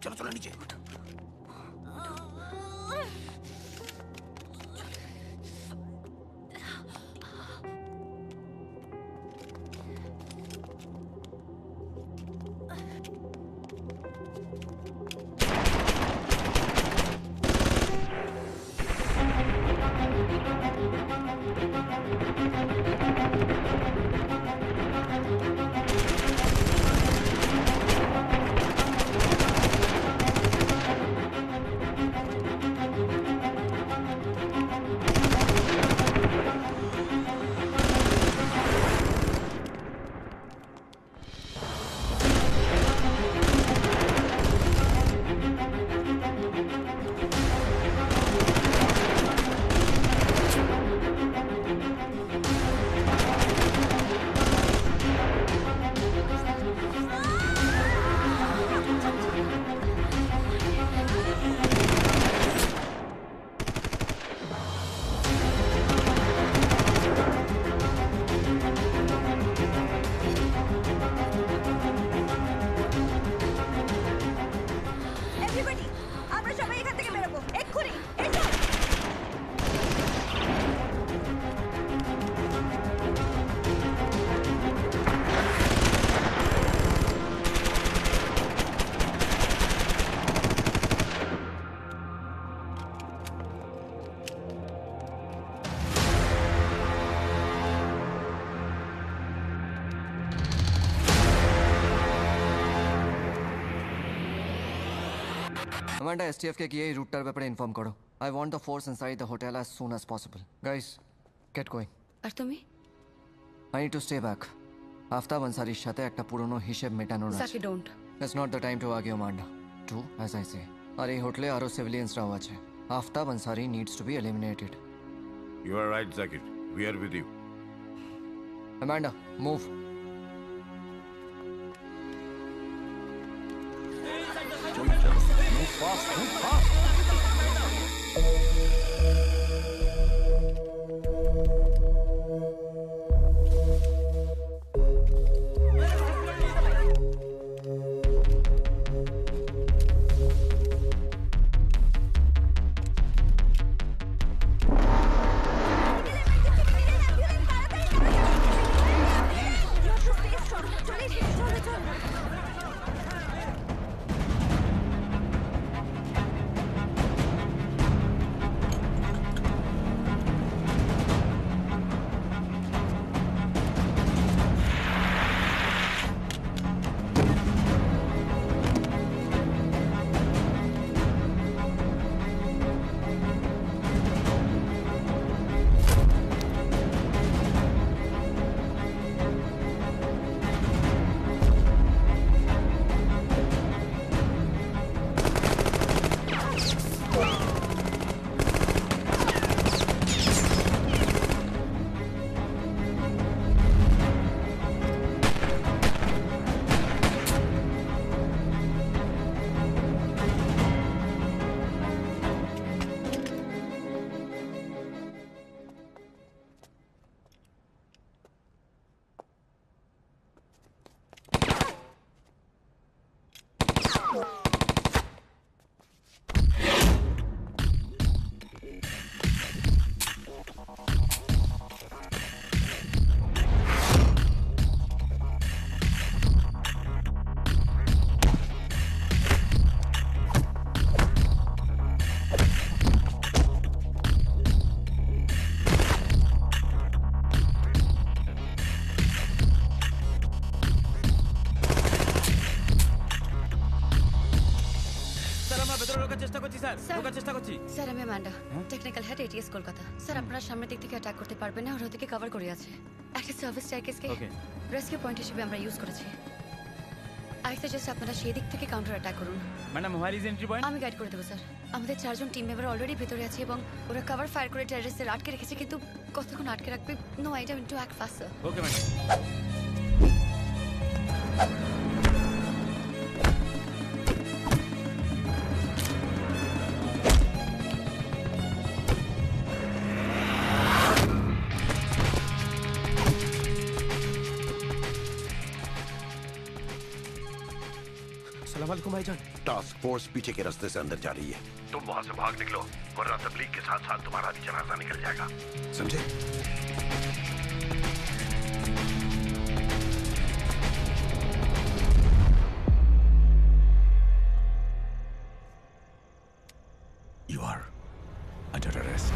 চলো চলো নিচে।
এভরিবডি, আমরা সবাই এখান থেকে বেরোবো এক্ষুনি। এসো।
Amanda, STF के किए रूटर ব্যাপারে ইনফর্ম করো। I want the force inside the hotel as soon as possible. Guys, get going.
আর তুমি?
I need to stay back. Aftab আনসারির সাথে একটা পুরনো হিসেব মেটানোর আছে।
Saki don't.
It's not the time to argue, Amanda. Do as I say. আর এই হোটেলে আরো সিভিলিয়ানসরাও আছে। Aftab Ansari needs to be eliminated.
You are right, Zakir. We are with you.
Amanda, move.
Move fast, move fast.
Sir আমি Amanda, technical head ATS Kolkata. Sir আপনারা সামনের দিক থেকে attack করতে পারবেন না, ওরা ওদিকে কভার করে আছে। একটা সার্ভিস স্ট্যারকেসকে রেস্কিউ পয়েন্ট হিসেবে আমরা ইউজ করেছি। আই সাজেস্ট আপনারা সেই দিক থেকে কাউন্টার অ্যাটাক করুন।
Madam where is entry point?
আমি গাইড করে দেবো স্যার। আমাদের 4 জন টিম মেম্বার অলরেডি ভেতরে আছে এবং ওরা কভার ফায়ার করে টেররিস্টদের আটকে রেখেছে, কিন্তু কতক্ষণ আটকে রাখবে no idea, to act fast sir.
Okay madam.
सलाम वालेकुम भाईजान।
टास्क फोर्स पीछे के रास्ते से अंदर जा रही है।
तुम वहां से भाग निकलो, वरना तबलीग के साथ साथ तुम्हारा भी जनाजा निकल जाएगा,
समझे?
You are under arrest.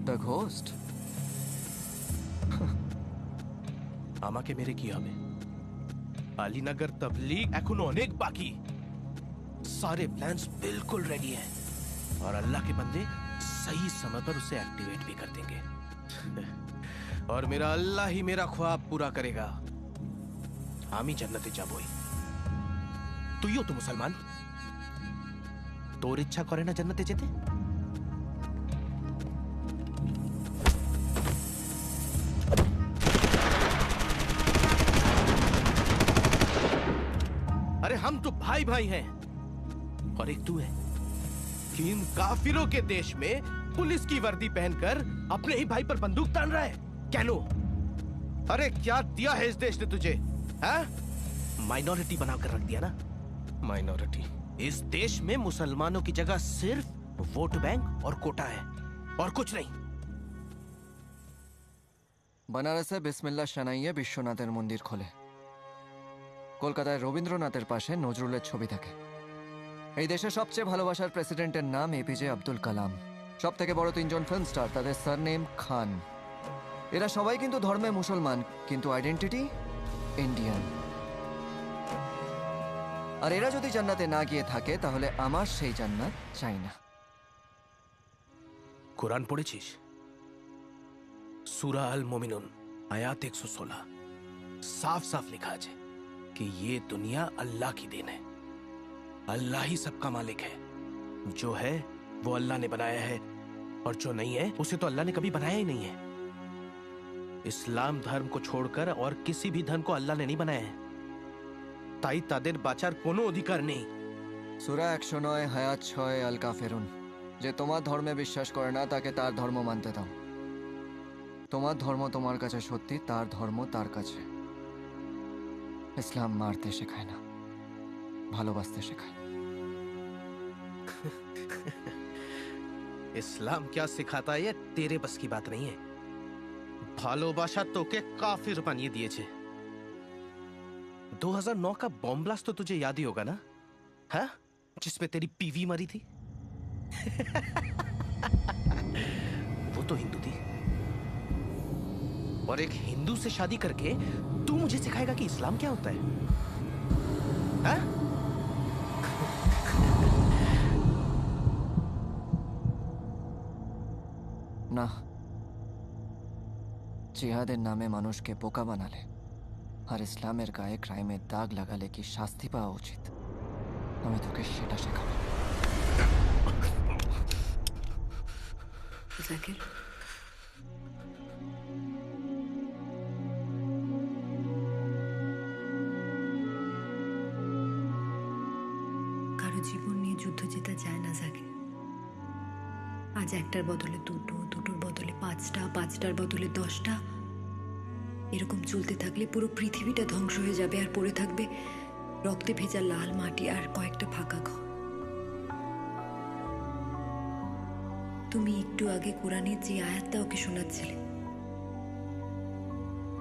The ghost?
আমাকে মেরে কি হবে? আলীনগর তবলীগ এখনো অনেক বাকি। सारे प्लान्स बिल्कुल रेडी हैं और अल्लाह के बंदे सही समय पर उसे एक्टिवेट भी कर देंगे। और मेरा अल्लाह ही मेरा ख्वाब पूरा करेगा। আমি জান্নাতে যাবই। তুইও তো মুসলমান, তোর ইচ্ছা করে না জান্নাতে যেতে? अरे हम तो भाई भाई हैं और एक तू है कि इन काफिरों के देश में पुलिस की वर्दी पहनकर अपने ही भाई पर बंदूक तान रहा है। कैनो, अरे क्या दिया है इस देश ने तुझे? माइनॉरिटी बनाकर रख दिया ना। माइनॉरिटी इस देश में मुसलमानों की जगह सिर्फ वोट बैंक और कोटा है और कुछ नहीं।
बनारसे बिस्मिल्लाह शानाइये বিশ্বনাথের মন্দির খোলে। কলকাতায় রবীন্দ্রনাথের পাশে নজরুলের ছবি থাকে। এই দেশে সবচেয়ে ভালোবাসার প্রেসিডেন্টের নাম এপিজে আব্দুল কালাম। সব থেকে বড় তিনজন ফিল্ম স্টার, তাদের সারনেম খান। এরা সবাই কিন্তু ধর্মে মুসলমান, কিন্তু আইডেন্টিটি ইন্ডিয়ান। আর এরা যদি জান্নাতে না গিয়ে থাকে তাহলে আমার সেই জান্নাত চাই না।
कुरान পড়েছিস? सूरा अल मोमिनुन आयात 116 साफ साफ लिखा है कि ये दुनिया अल्लाह की देन है। अल्लाह ही सबका मालिक है। जो है वो अल्लाह ने बनाया है और जो नहीं है उसे तो अल्लाह ने कभी बनाया ही नहीं है। इस्लाम धर्म को छोड़कर और किसी भी धर्म को अल्लाह ने नहीं बनाया है। তাই তাদের বাঁচার কোনো অধিকার নেই।
সূরা 109 হায়াত 6 আল কাফেরুন। যে তোমার ধর্মে বিশ্বাস করে না তাকে তার ধর্ম মানতে দাও। তোমার ধর্ম তোমার কাছে সত্যি, তার ধর্ম তার কাছে। ইসলাম মারতে শেখায় না, ভালোবাসতে শেখায়।
इस्लाम क्या सिखाता है ये तेरे बस की बात नहीं है। ভালোবাসা তোকে কাফির বানিয়ে দিয়েছে। 2009 का बॉम्ब ब्लास्ट तो तुझे याद ही होगा ना? हाँ, जिसमें तेरी पीवी मरी थी। वो तो हिंदू थी और एक हिंदू से शादी करके तू मुझे सिखाएगा कि इस्लाम क्या होता है? हाँ?
না, জিহাদের নামে মানুষকে বোকা বানালে আর ইসলামের গায়ে ক্রাইমের দাগ লাগালে কি শাস্তি পাওয়া উচিত, আমি তোকে সেটা শেখাবো।
জাকির, কারো জীবন নিয়ে যুদ্ধ জেতা যায় না জাকির। আজ একটার বদলে দুটো, দুটোর বদলে পাঁচটা, পাঁচটার বদলে 10টা। এরকম চলতে থাকলে পুরো পৃথিবীটা ধ্বংস হয়ে যাবে, আর পড়ে থাকবে রক্তে ভেজা লাল মাটি আর কয়েকটা ফাঁকা ঘর। তুমি একটু আগে কোরআনের যে আয়াতটা ওকে শোনাচ্ছিলে,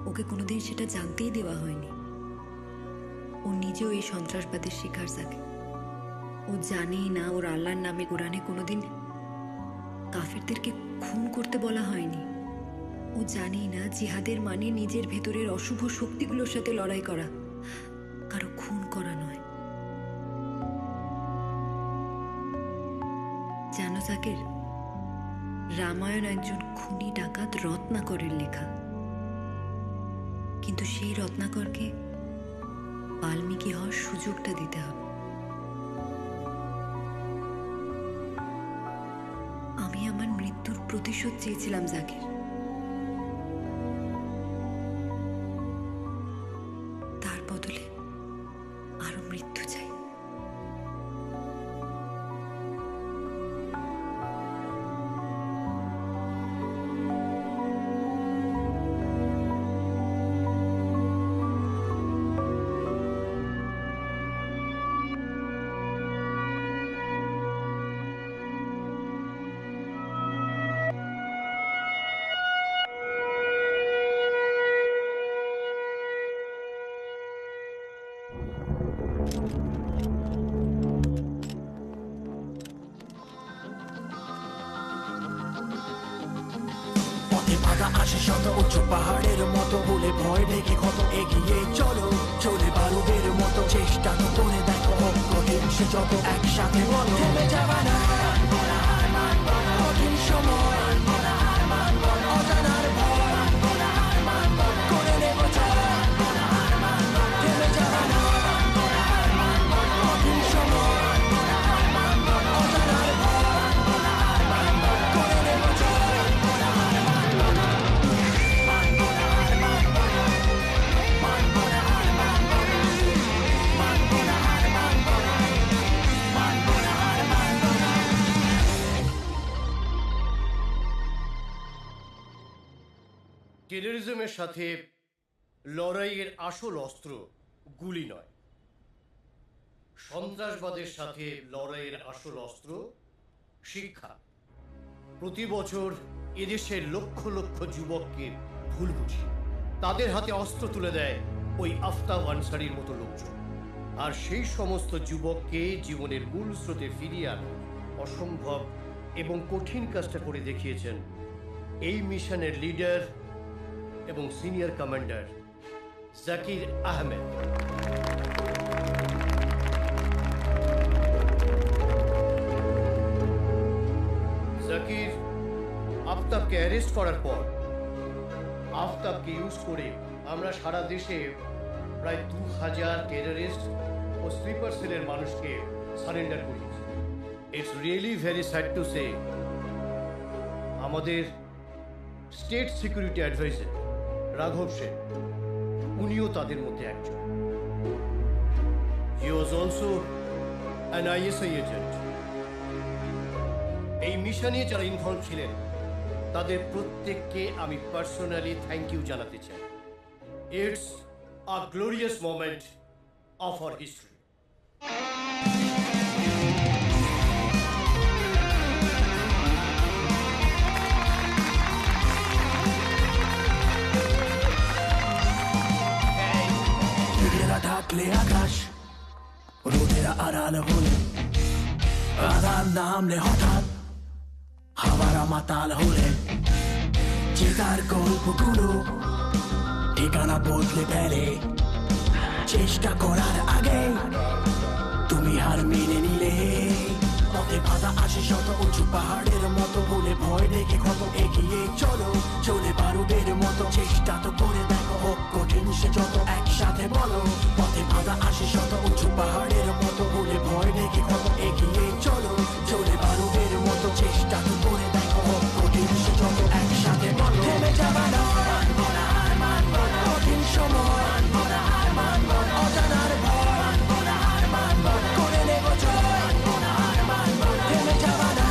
ওকে কোনোদিন সেটা জানতেই দেওয়া হয়নি। ও নিজেও এই সন্ত্রাসবাদের শিকার থাকে। ও জানেই না ওর আল্লাহর নামে কোরআনে কোনোদিন কাফেরদেরকে খুন করতে বলা হয়নি। ও জানেই না জিহাদের মানে নিজের ভেতরের অশুভ শক্তিগুলোর সাথে লড়াই করা, কারো খুন করা নয়। জানো জাকির, রামায়ণ একজন খুনি ডাকাত রত্নাকরের লেখা, কিন্তু সেই রত্নাকরকে বাল্মীকি হওয়ার সুযোগটা দিতে হবে। আমি আমার মৃত্যুর প্রতিশোধ চেয়েছিলাম জাকির, তার বদলে আরো মৃত্যু চাই।
পথে বাধা আসে শত, উঁচু পাহাড়ের মতো, বলে ভয় ডেকে কত এগিয়ে চলো, চলে বারুদের মতো। চেষ্টা তো করে দেখো, কঠিন সে যত, একসাথে বলো থেমে যাবা না। কঠিন সময় অজানার ভয় করে নেব জয়, থেমে যাবা না। কঠিন সময় অজানার ভয় করে নেব জয়।
টেররিজমের সাথে লড়াইয়ের আসল অস্ত্র গুলি নয়, সন্ত্রাসবাদের সাথে লড়াইয়ের আসল অস্ত্র শিক্ষা। প্রতি বছর এদেশের লক্ষ লক্ষ যুবককে ভুল বুঝি, তাদের হাতে অস্ত্র তুলে দেয় ওই আফতাব আনসারির মতো লোকজন। আর সেই সমস্ত যুবককে জীবনের মূল স্রোতে ফিরিয়ে আনা অসম্ভব এবং কঠিন কাজটা করে দেখিয়েছেন এই মিশনের লিডার এবং সিনিয়র কমান্ডার জাকির আহমেদ। জাকির আফতাবকে অ্যারেস্ট করার পর আফতাবকে ইউজ করে আমরা সারা দেশে প্রায় 2000 টেররিস্ট ও স্লিপার সেলের মানুষকে সারেন্ডার করিয়েছি। It's really very sad to say, আমাদের স্টেট সিকিউরিটি অ্যাডভাইজার রাঘব সেন, উনিও তাদের মধ্যে একজন। He was also an ISI agent. এই মিশনে যারা ইনভলভ ছিলেন তাদের প্রত্যেককে আমি পার্সোনালি থ্যাংক ইউ জানাতে চাই। It's a glorious moment of our history.
ঢাকলে আকাশ, রোদের আড়াল হলে, আধার নামলে হঠাৎ হাওয়ারা মাতাল হলে, জেতার গল্পগুলো ঠিকানা বদলে ফেলে। চেষ্টা করার আগে তুমি হার মেনে নিলে, পথে বাধা আসে শত, উঁচু পাহাড়ের মতো, বলে ভয় ডেকে কত এগিয়ে চলো, চলে বারুদের মতো। চেষ্টা তো করে দেখো, হোক কঠিন সে যত, একসাথে বলো পথে বাধা আসে শত, উঁচু পাহাড়ের মতো, বলে ভয় ডেকে কত এগিয়ে চলো, চলে বারুদের মতো। চেষ্টা তো করে দেখো, হোক কঠিন সে যত, একসাথে বলো থেমে যাবা না। কঠিন সময় অজানার ভয় করে নেব জয়, থেমে যাবা না।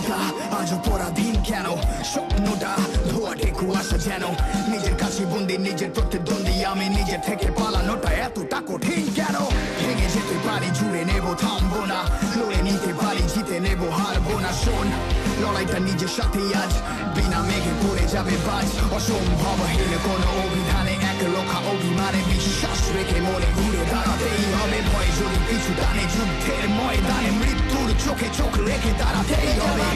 একা আজও পরাধীন কেন স্বপ্নটা ধোয়াটে কুয়াশা যেন নিজের কাছে বন্দি নিজের প্রতিদ্বন্দ্বী আমি নিজের থেকে পালানোটা এতটা কঠিন কেন ভেঙে যেতে পারি জুড়ে নেব থামবো না লড়ে নিতে পারি জিতে নেব হারবো না শোন লড়াইটা নিজের সাথে আজ বিনা মেঘে পড়ে যাবে বাজ অসম্ভবহীন কোনো অভিধানে এক রক্ষা অভিমানে বিশ্বাস রেখে মনে ঘুরে দাঁড়াতেই হবে ভয় যদি পিছু টানে যুদ্ধের ময়দানে মৃত্যুর চোখে চোখ রেখে দাঁড়াতেই হবে